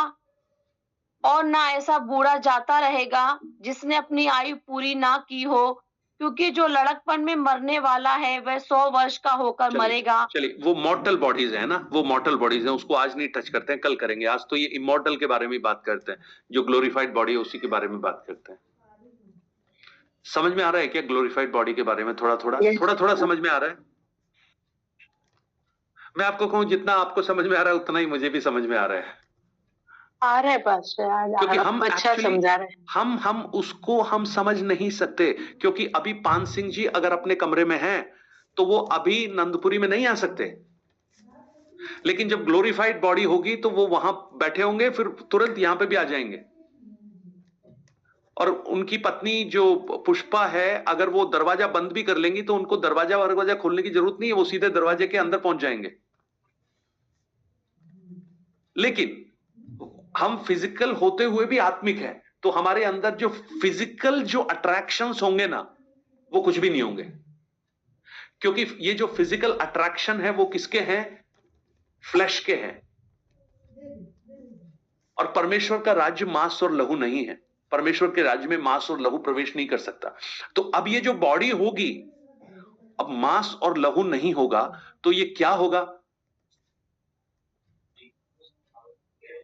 और ना ऐसा बूढ़ा जाता रहेगा जिसने अपनी आयु पूरी ना की हो, क्योंकि जो लड़कपन में मरने वाला है वह 100 वर्ष का होकर मरेगा। चलिए वो मॉर्टल बॉडीज है ना, वो मॉर्टल बॉडीज है, उसको आज नहीं टच करते हैं, कल करेंगे। आज तो ये इमॉर्टल के बारे में बात करते हैं, जो ग्लोरीफाइड बॉडी है उसी के बारे में बात करते हैं। समझ में आ रहा है क्या ग्लोरीफाइड बॉडी के बारे में? थोड़ा थोड़ा समझ में आ रहा है? मैं आपको कहूं, जितना आपको समझ में आ रहा है उतना ही मुझे भी समझ में आ रहा है। आ रहा है पास्टर, क्योंकि हम अच्छा समझा रहे हैं। हम उसको हम समझ नहीं सकते, क्योंकि अभी पान सिंह जी अगर अपने कमरे में हैं तो वो अभी नंदपुरी में नहीं आ सकते, लेकिन जब ग्लोरीफाइड बॉडी होगी तो वो वहां बैठे होंगे, फिर तुरंत यहां पे भी आ जाएंगे। और उनकी पत्नी जो पुष्पा है, अगर वो दरवाजा बंद भी कर लेंगी तो उनको दरवाजा खोलने की जरूरत नहीं है, वो सीधे दरवाजे के अंदर पहुंच जाएंगे। लेकिन हम फिजिकल होते हुए भी आत्मिक हैं, तो हमारे अंदर जो फिजिकल जो अट्रैक्शंस होंगे ना, वो कुछ भी नहीं होंगे, क्योंकि ये जो फिजिकल अट्रैक्शन है वो किसके हैं? फ्लैश के हैं। और परमेश्वर का राज्य मांस और लहू नहीं है, परमेश्वर के राज्य में मांस और लहू प्रवेश नहीं कर सकता। तो अब ये जो बॉडी होगी, अब मांस और लहू नहीं होगा, तो ये क्या होगा?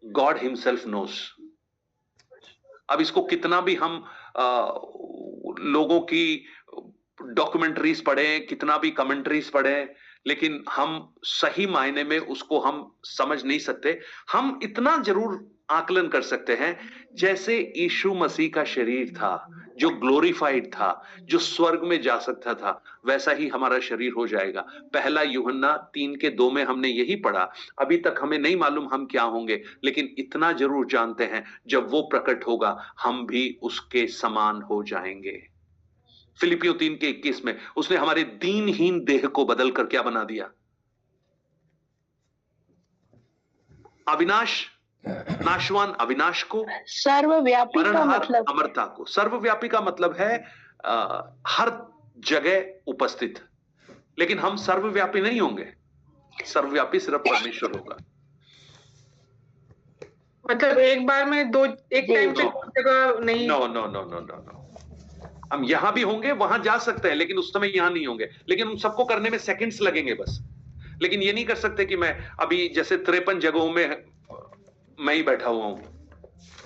God himself knows. अब इसको कितना भी हम लोगों की डॉक्यूमेंट्रीज पढ़ें, कितना भी कमेंट्रीज पढ़ें, लेकिन हम सही मायने में उसको हम समझ नहीं सकते। हम इतना जरूर आकलन कर सकते हैं, जैसे यीशु मसीह का शरीर था जो ग्लोरीफाइड था, जो स्वर्ग में जा सकता था, वैसा ही हमारा शरीर हो जाएगा। पहला यूहन्ना 3:2 में हमने यही पढ़ा। अभी तक हमें नहीं मालूम हम क्या होंगे, लेकिन इतना जरूर जानते हैं, जब वो प्रकट होगा हम भी उसके समान हो जाएंगे। फिलिपियों 3:21 में उसने हमारे दीनहीन देह को बदलकर क्या बना दिया? अविनाश नाशवान अविनाश को, सर्वव्यापी का मतलब अमरता को। सर्वव्यापी का मतलब है हर जगह उपस्थित, लेकिन हम सर्वव्यापी नहीं होंगे। सर्वव्यापी सिर्फ परमेश्वर होगा। मतलब एक बार में एक टाइम पे जगह नहीं। No no no no no no, हम यहां भी होंगे, वहां जा सकते हैं, लेकिन उस समय यहां नहीं होंगे। लेकिन उन सबको करने में सेकंड्स लगेंगे बस। लेकिन ये नहीं कर सकते कि मैं अभी जैसे 53 जगहों में मैं ही बैठा हुआ हूं।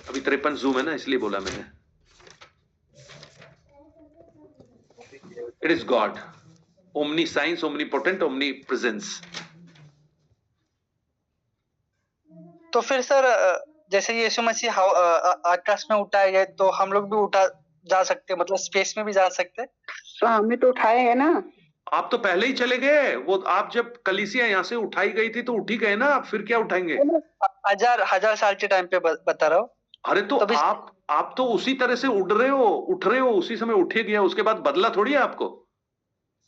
अभी 53 जूम है ना, इसलिए बोला मैंने। It is God, omni science, omni potent, omni presence. तो फिर सर जैसे यीशु मसीह आकाश में उठाए गए तो हम लोग भी उठा जा सकते हैं, मतलब स्पेस में भी जा सकते हैं। तो हमें तो उठाए है ना। आप तो पहले ही चले गए। वो आप जब कलीसिया यहाँ से उठाई गई थी तो उठ ही गए ना, आप फिर क्या उठाएंगे? हजार साल के टाइम पे बता रहा हूँ। अरे तो आप तो उसी तरह से उठ रहे हो उसी समय उठे गया, उसके बाद बदला थोड़ी है आपको।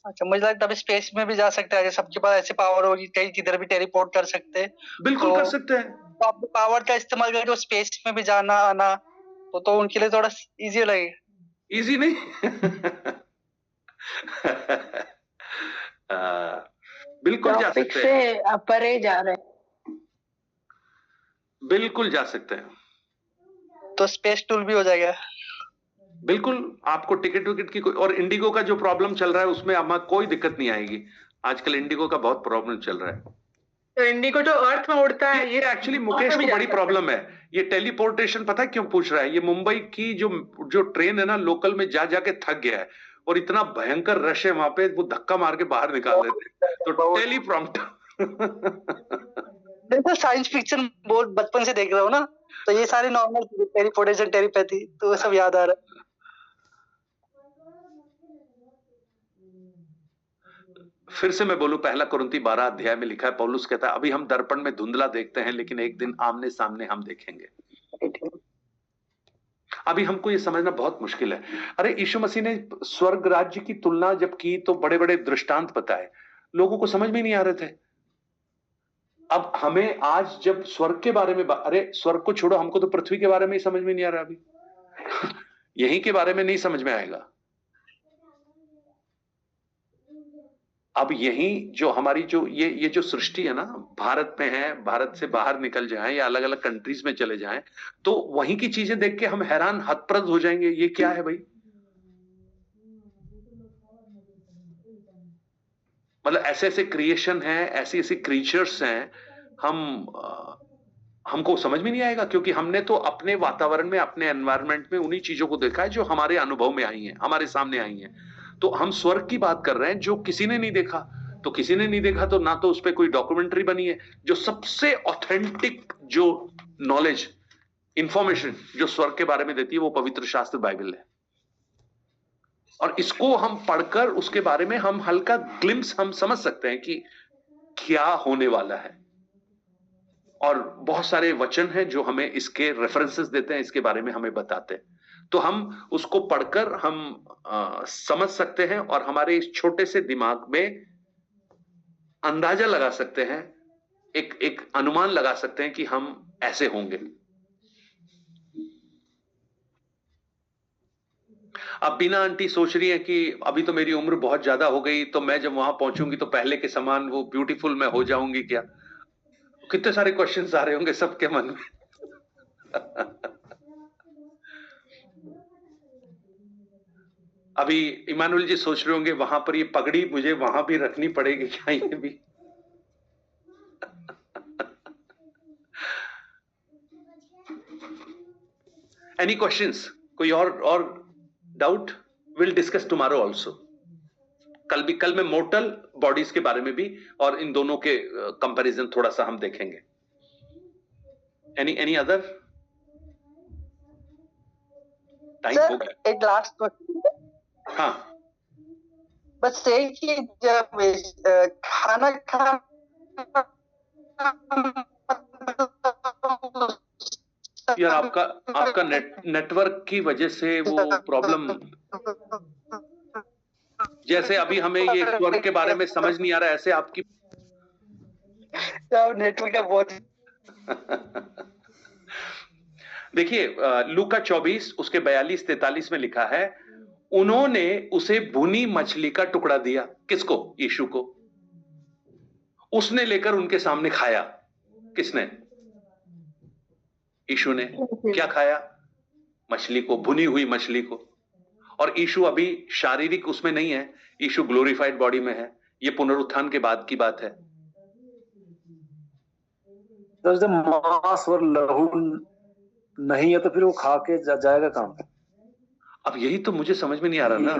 अच्छा, मुझे लगता है स्पेस में भी जा सकते हैं, सबके पास ऐसी पावर होगी, कहीं किधर भी टेलीपोर्ट कर सकते हैं। बिल्कुल कर सकते हैं। तो आप पावर का इस्तेमाल करके स्पेस में भी जाना आना तो उनके लिए थोड़ा इजी लगेगा। इजी नहीं बिल्कुल जा सकते हैं। परे जा रहे हैं। बिल्कुल जा सकते हैं, तो स्पेस टूल भी हो जाएगा। बिल्कुल, आपको टिकट विकेट की कोई, और इंडिगो का जो प्रॉब्लम चल रहा है उसमें हमें कोई दिक्कत नहीं आएगी। आजकल इंडिगो का बहुत प्रॉब्लम चल रहा है। तो इंडिगो तो अर्थ में उड़ता है, ये एक्चुअली मुकेश को बड़ी प्रॉब्लम है। ये टेलीपोर्टेशन पता है क्यों पूछ रहा है? ये मुंबई की जो ट्रेन है ना, लोकल में जा जाके थक गया है और इतना भयंकर रश है वहां पे, वो धक्का मार के बाहर निकाल देते हैं। तो टेलीप्रॉम्प्टर देखो साइंस फिक्शन बहुत बचपन से देख रहा हूँ ना, तो ये सारे नॉर्मल टेलीपोर्टेशन टेलीपैथी तो सब याद आ रहा है। फिर से मैं बोलूं, पहला कुरिन्थी 12 अध्याय में लिखा है, पौलुस कहता है अभी हम दर्पण में धुंधला देखते हैं लेकिन एक दिन आमने सामने हम देखेंगे। अभी हमको ये समझना बहुत मुश्किल है। अरे यीशु मसीह ने स्वर्ग राज्य की तुलना जब की तो बड़े बड़े दृष्टांत बताए, लोगों को समझ में नहीं आ रहे थे। अब हमें आज जब स्वर्ग के बारे में अरे स्वर्ग को छोड़ो, हमको तो पृथ्वी के बारे में ही समझ में नहीं आ रहा अभी यहीं के बारे में नहीं समझ में आएगा। अब यही जो हमारी जो ये जो सृष्टि है ना, भारत में है, भारत से बाहर निकल जाएं या अलग अलग कंट्रीज में चले जाएं तो वहीं की चीजें देख के हम हैरान हतप्रद हो जाएंगे, ये क्या है भाई? मतलब ऐसे ऐसे क्रिएशन है, ऐसी ऐसी क्रीचर्स हैं, हमको समझ में नहीं आएगा क्योंकि हमने तो अपने वातावरण में, अपने एनवायरनमेंट में उन्हीं चीजों को देखा है जो हमारे अनुभव में आई हैं, हमारे सामने आई हैं। तो हम स्वर्ग की बात कर रहे हैं जो किसी ने नहीं देखा। तो किसी ने नहीं देखा तो ना तो उस पर कोई डॉक्यूमेंट्री बनी है। जो सबसे ऑथेंटिक जो नॉलेज, इंफॉर्मेशन जो स्वर्ग के बारे में देती है वो पवित्र शास्त्र बाइबल है। और इसको हम पढ़कर उसके बारे में हम हल्का ग्लिम्स हम समझ सकते हैं कि क्या होने वाला है। और बहुत सारे वचन हैं जो हमें इसके रेफरेंसेस देते हैं, इसके बारे में हमें बताते हैं। तो हम उसको पढ़कर हम समझ सकते हैं और हमारे इस छोटे से दिमाग में अंदाजा लगा सकते हैं, एक अनुमान लगा सकते हैं कि हम ऐसे होंगे। अब बीना आंटी सोच रही है कि अभी तो मेरी उम्र बहुत ज्यादा हो गई, तो मैं जब वहां पहुंचूंगी तो पहले के समान वो ब्यूटीफुल मैं हो जाऊंगी क्या? कितने सारे क्वेश्चंस आ रहे होंगे सबके मन में अभी इमानुएल जी सोच रहे होंगे वहां पर ये पगड़ी मुझे वहां भी रखनी पड़ेगी क्या? ये भी एनी क्वेश्चंस? कोई और doubt? Will discuss tomorrow also. कल में मोर्टल बॉडीज के बारे में भी और इन दोनों के कंपैरिजन थोड़ा सा हम देखेंगे। Any other? टाइम हो गया। एक लास्ट क्वेश्चन। हाँ, बस यही कि जब खाना यार आपका नेटवर्क की वजह से वो प्रॉब्लम, जैसे अभी हमें ये स्वर्ग के बारे में समझ नहीं आ रहा, ऐसे आपकी नेटवर्क का बहुत देखिए लूका 24 उसके 42-43 में लिखा है, उन्होंने उसे भुनी मछली का टुकड़ा दिया। किसको? यीशु को। उसने लेकर उनके सामने खाया। किसने? यीशु ने। क्या खाया? मछली को, भुनी हुई मछली को। और यीशु अभी शारीरिक उसमें नहीं है, यीशु ग्लोरीफाइड बॉडी में है। ये पुनरुत्थान के बाद की बात है। तो जब मांस और लहू नहीं है तो फिर वो खा के जाएगा कहां? अब यही तो मुझे समझ में नहीं आ रहा ना।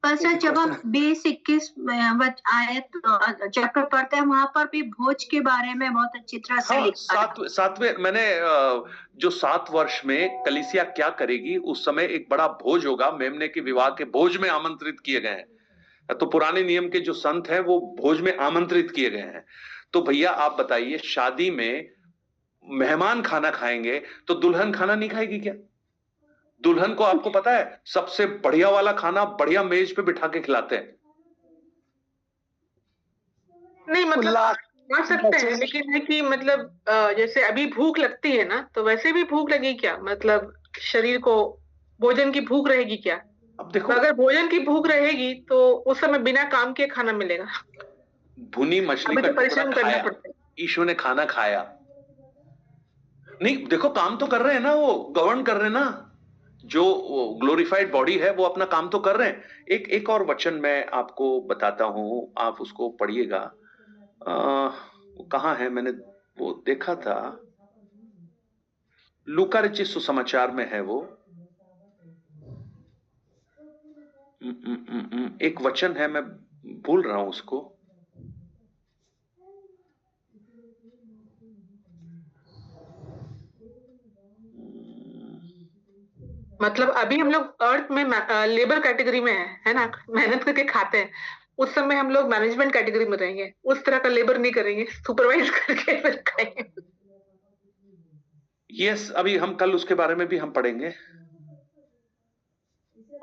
पर सर जब हम 20-21 आयत चैप्टर पढ़ते हैं वहां पर भी भोज के बारे में बहुत अच्छी तरह से लिखा है। सातवें मैंने जो 7 वर्ष में कलीसिया क्या करेगी, उस समय एक बड़ा भोज होगा, मेमने के विवाह के भोज में आमंत्रित किए गए हैं। तो पुराने नियम के जो संत हैं वो भोज में आमंत्रित किए गए हैं। तो भैया आप बताइए, शादी में मेहमान खाना खाएंगे तो दुल्हन खाना नहीं खाएगी क्या? दुल्हन को आपको पता है सबसे बढ़िया वाला खाना बढ़िया मेज पे बिठा के खिलाते हैं। नहीं मतलब खा सकते हैं, लेकिन है कि मतलब जैसे अभी भूख लगती है ना, तो वैसे भी भूख लगेगी क्या? मतलब शरीर को भोजन की भूख रहेगी क्या? अब देखो, अगर भोजन की भूख रहेगी तो उस समय बिना काम के खाना मिलेगा। भुनी मछली का परिश्रम करना पड़ता है। यीशु ने खाना खाया नहीं, देखो काम तो कर रहे हैं ना, वो गवर्न कर रहे हैं ना, जो ग्लोरीफाइड बॉडी है वो अपना काम तो कर रहे हैं। एक और वचन मैं आपको बताता हूं, आप उसको पढ़िएगा। कहाँ है, मैंने वो देखा था, लूका रचित सुसमाचार में है वो। एक वचन है, मैं भूल रहा हूं उसको। मतलब अभी हम लोग अर्थ में लेबर कैटेगरी में है ना, मेहनत करके खाते हैं। उस समय हम लोग मैनेजमेंट कैटेगरी में रहेंगे, उस तरह का लेबर नहीं करेंगे, सुपरवाइज करके फिर खाएंगे। यस, अभी हम कल उसके बारे में भी हम पढ़ेंगे।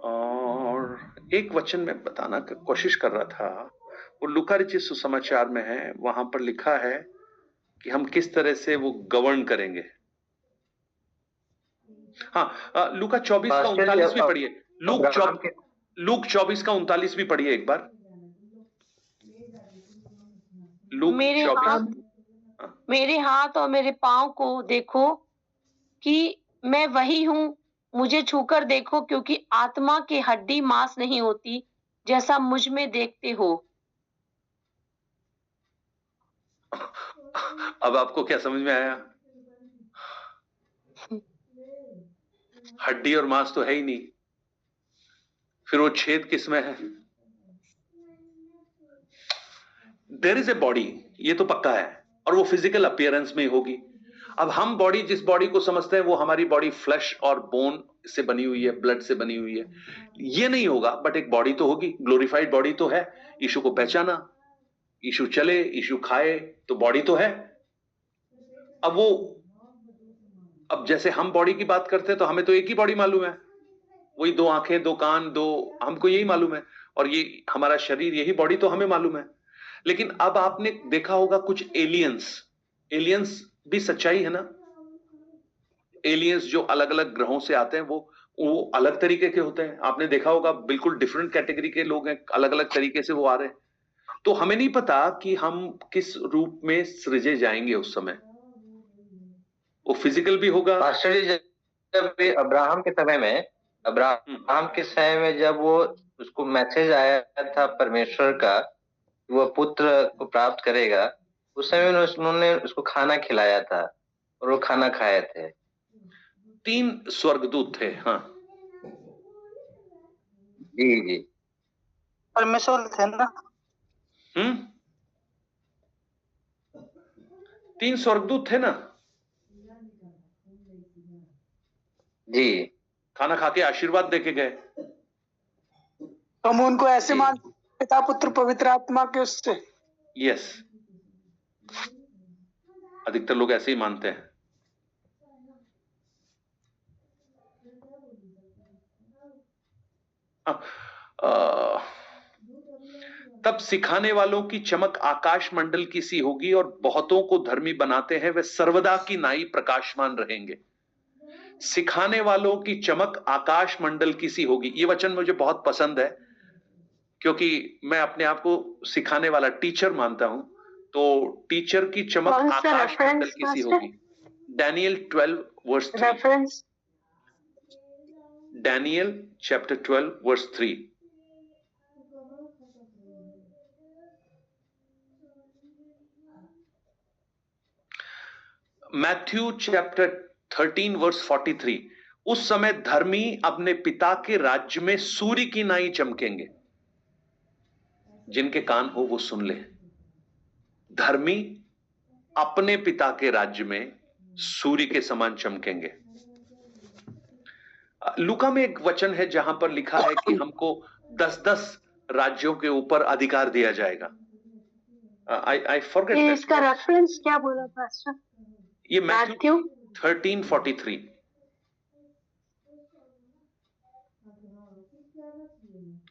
और एक वचन में बताना की कोशिश कर रहा था, वो लूका रचित सुसमाचार में है, वहां पर लिखा है कि हम किस तरह से वो गवर्न करेंगे। हाँ, लूका 24 का 39 भी पढ़िए। लूक 24 का 39 भी पढ़िए एक बार। लूक 24। मेरे हाथ और मेरे पांव को देखो कि मैं वही हूँ, मुझे छूकर देखो, क्योंकि आत्मा की हड्डी मांस नहीं होती जैसा मुझ में देखते हो। अब आपको क्या समझ में आया? हड्डी और मांस तो है ही नहीं, फिर वो छेद किस में है? देयर इज ए बॉडी, ये तो पक्का है, और वो फिजिकल अपीयरेंस में होगी। अब हम बॉडी, जिस बॉडी को समझते हैं वो हमारी बॉडी फ्लैश और बोन से बनी हुई है, ब्लड से बनी हुई है, ये नहीं होगा, बट एक बॉडी तो होगी, ग्लोरीफाइड बॉडी तो है। यीशु को पहचाना, यीशु चले, यीशु खाए, तो बॉडी तो है। अब जैसे हम बॉडी की बात करते हैं तो हमें तो एक ही बॉडी मालूम है, वही 2 आंखें, 2 कान, 2, हमको यही मालूम है, और ये हमारा शरीर, यही बॉडी तो हमें मालूम है। लेकिन अब आपने देखा होगा कुछ एलियंस भी सच्चाई है ना। एलियंस जो अलग अलग ग्रहों से आते हैं वो अलग तरीके के होते हैं, आपने देखा होगा, बिल्कुल डिफरेंट कैटेगरी के लोग हैं, अलग अलग तरीके से वो आ रहे हैं। तो हमें नहीं पता कि हम किस रूप में सृजे जाएंगे उस समय, वो फिजिकल भी होगा। पास्टर जी, जब अब्राहम के समय में जब वो उसको मैसेज आया था परमेश्वर का, वो पुत्र को प्राप्त करेगा, उस समय उन्होंने उसको खाना खिलाया था और वो खाना खाए थे। 3 स्वर्गदूत थे। हाँ जी, परमेश्वर थे ना। 3 स्वर्गदूत थे ना जी, खाना खा के आशीर्वाद देके गए। हम उनको ऐसे मान, पिता पुत्र पवित्र आत्मा के उससे। यस, अधिकतर लोग ऐसे ही मानते हैं। तब सिखाने वालों की चमक आकाश मंडल की सी होगी और बहुतों को धर्मी बनाते हैं वे सर्वदा की नाई प्रकाशमान रहेंगे। सिखाने वालों की चमक आकाश मंडल की सी होगी। ये वचन मुझे बहुत पसंद है, क्योंकि मैं अपने आप को सिखाने वाला टीचर मानता हूं। तो टीचर की चमक आकाश मंडल की सी होगी। Daniel 12 verse 3। Daniel chapter 12 verse 3। Matthew chapter 13 verse 43। उस समय धर्मी अपने पिता के राज्य में सूर्य की नाई चमकेंगे। जिनके कान हो वो सुन ले। धर्मी अपने पिता के राज्य में सूर्य के समान चमकेंगे। लूका में एक वचन है जहां पर लिखा है कि हमको 10-10 राज्यों के ऊपर अधिकार दिया जाएगा। I forget ये that. इसका रेफरेंस क्या बोला पास्टर? ये मैथ्यू 13:43।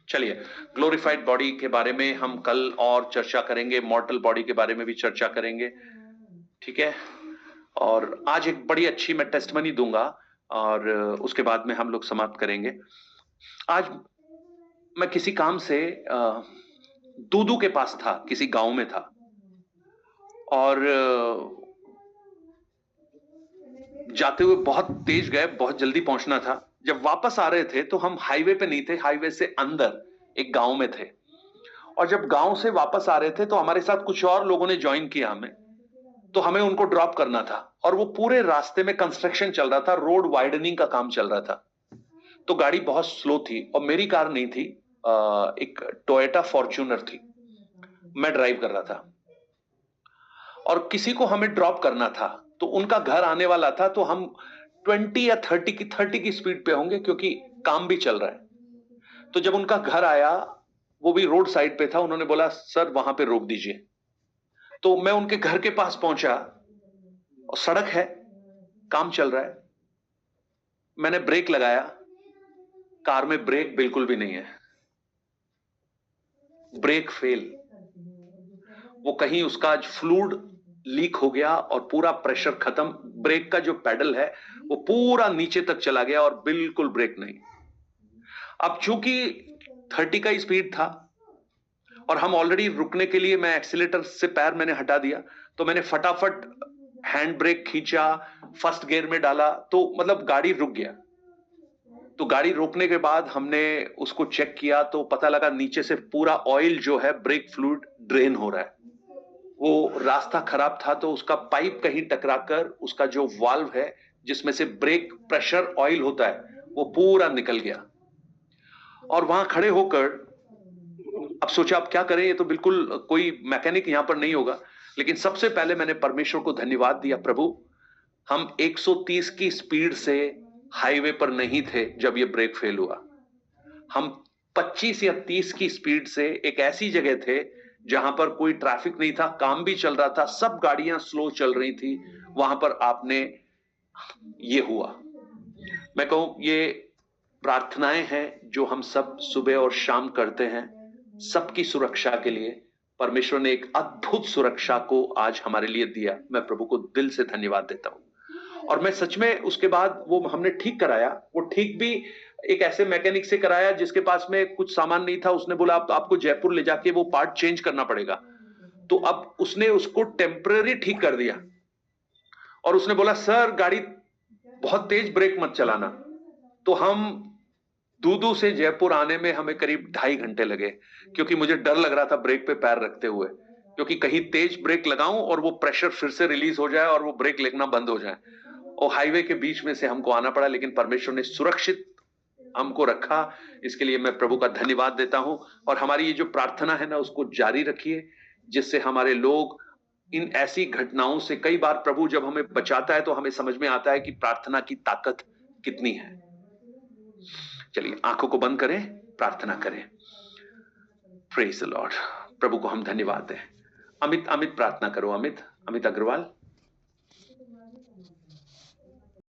चलिए, ग्लोरीफाइड बॉडी के बारे में हम कल और चर्चा करेंगे, मॉर्टल बॉडी के बारे में भी चर्चा करेंगे, ठीक है। और आज एक बड़ी अच्छी मैं टेस्टमनी दूंगा और उसके बाद में हम लोग समाप्त करेंगे। आज मैं किसी काम से दूदू के पास था, किसी गांव में था, और जाते हुए बहुत तेज गए, बहुत जल्दी पहुंचना था। जब वापस आ रहे थे तो हम हाईवे पे नहीं थे, हाईवे से अंदर एक गांव में थे। और जब गांव से वापस आ रहे थे तो हमारे साथ कुछ और लोगों ने ज्वाइन किया हमें, तो हमें उनको ड्रॉप करना था। और वो पूरे रास्ते में कंस्ट्रक्शन चल रहा था, रोड वाइडनिंग का काम चल रहा था, तो गाड़ी बहुत स्लो थी और मेरी कार नहीं थी, एक टोयोटा फॉर्च्यूनर थी, मैं ड्राइव कर रहा था। और किसी को हमें ड्रॉप करना था, तो उनका घर आने वाला था, तो हम 20 या 30 की स्पीड पे होंगे क्योंकि काम भी चल रहा है। तो जब उनका घर आया, वो भी रोड साइड पे था, उन्होंने बोला सर वहां पे रोक दीजिए। तो मैं उनके घर के पास पहुंचा, सड़क है, काम चल रहा है, मैंने ब्रेक लगाया, कार में ब्रेक बिल्कुल भी नहीं है, ब्रेक फेल। वो कहीं उसका आज फ्लूइड लीक हो गया और पूरा प्रेशर खत्म, ब्रेक का जो पैडल है वो पूरा नीचे तक चला गया और बिल्कुल ब्रेक नहीं। अब चूंकि 30 का ही स्पीड था और हम ऑलरेडी रुकने के लिए, मैं एक्सीलेटर से पैर मैंने हटा दिया, तो मैंने फटाफट हैंड ब्रेक खींचा, फर्स्ट गियर में डाला, तो मतलब गाड़ी रुक गया। तो गाड़ी रोकने के बाद हमने उसको चेक किया तो पता लगा नीचे से पूरा ऑयल जो है, ब्रेक फ्लूइड ड्रेन हो रहा है। वो रास्ता खराब था, तो उसका पाइप कहीं टकराकर उसका जो वाल्व है जिसमें से ब्रेक प्रेशर ऑयल होता है, वो पूरा निकल गया। और वहां खड़े होकर अब सोचा अब क्या करें, ये तो बिल्कुल कोई मैकेनिक यहां पर नहीं होगा। लेकिन सबसे पहले मैंने परमेश्वर को धन्यवाद दिया, प्रभु हम 130 की स्पीड से हाईवे पर नहीं थे जब ये ब्रेक फेल हुआ, हम 25 या 30 की स्पीड से एक ऐसी जगह थे जहां पर कोई ट्रैफिक नहीं था, काम भी चल रहा था, सब गाड़ियां स्लो चल रही थी, वहां पर आपने ये हुआ। मैं कहूं ये प्रार्थनाएं हैं जो हम सब सुबह और शाम करते हैं सबकी सुरक्षा के लिए। परमेश्वर ने एक अद्भुत सुरक्षा को आज हमारे लिए दिया, मैं प्रभु को दिल से धन्यवाद देता हूं। और मैं सच में उसके बाद वो हमने ठीक कराया, वो ठीक भी एक ऐसे मैकेनिक से कराया जिसके पास में कुछ सामान नहीं था। उसने बोला आपको जयपुर ले जाके वो पार्ट चेंज करना पड़ेगा। तो अब उसने उसको टेम्पररी ठीक कर दिया और उसने बोला सर गाड़ी बहुत तेज ब्रेक मत चलाना। तो हम दूदू से जयपुर आने में हमें करीब 2.5 घंटे लगे, क्योंकि मुझे डर लग रहा था ब्रेक पे पैर रखते हुए, क्योंकि कहीं तेज ब्रेक लगाऊं और वो प्रेशर फिर से रिलीज हो जाए और वो ब्रेक लगना बंद हो जाए। और हाईवे के बीच में से हमको आना पड़ा, लेकिन परमेश्वर ने सुरक्षित हमको रखा। इसके लिए मैं प्रभु का धन्यवाद देता हूं। और हमारी ये जो प्रार्थना है ना, उसको जारी रखिए, जिससे हमारे लोग इन ऐसी घटनाओं से, कई बार प्रभु जब हमें बचाता है तो हमें समझ में आता है कि प्रार्थना की ताकत कितनी है। चलिए आंखों को बंद करें, प्रार्थना करें। Praise the Lord. प्रभु को हम धन्यवाद दें। अमित प्रार्थना करो। अमित अग्रवाल।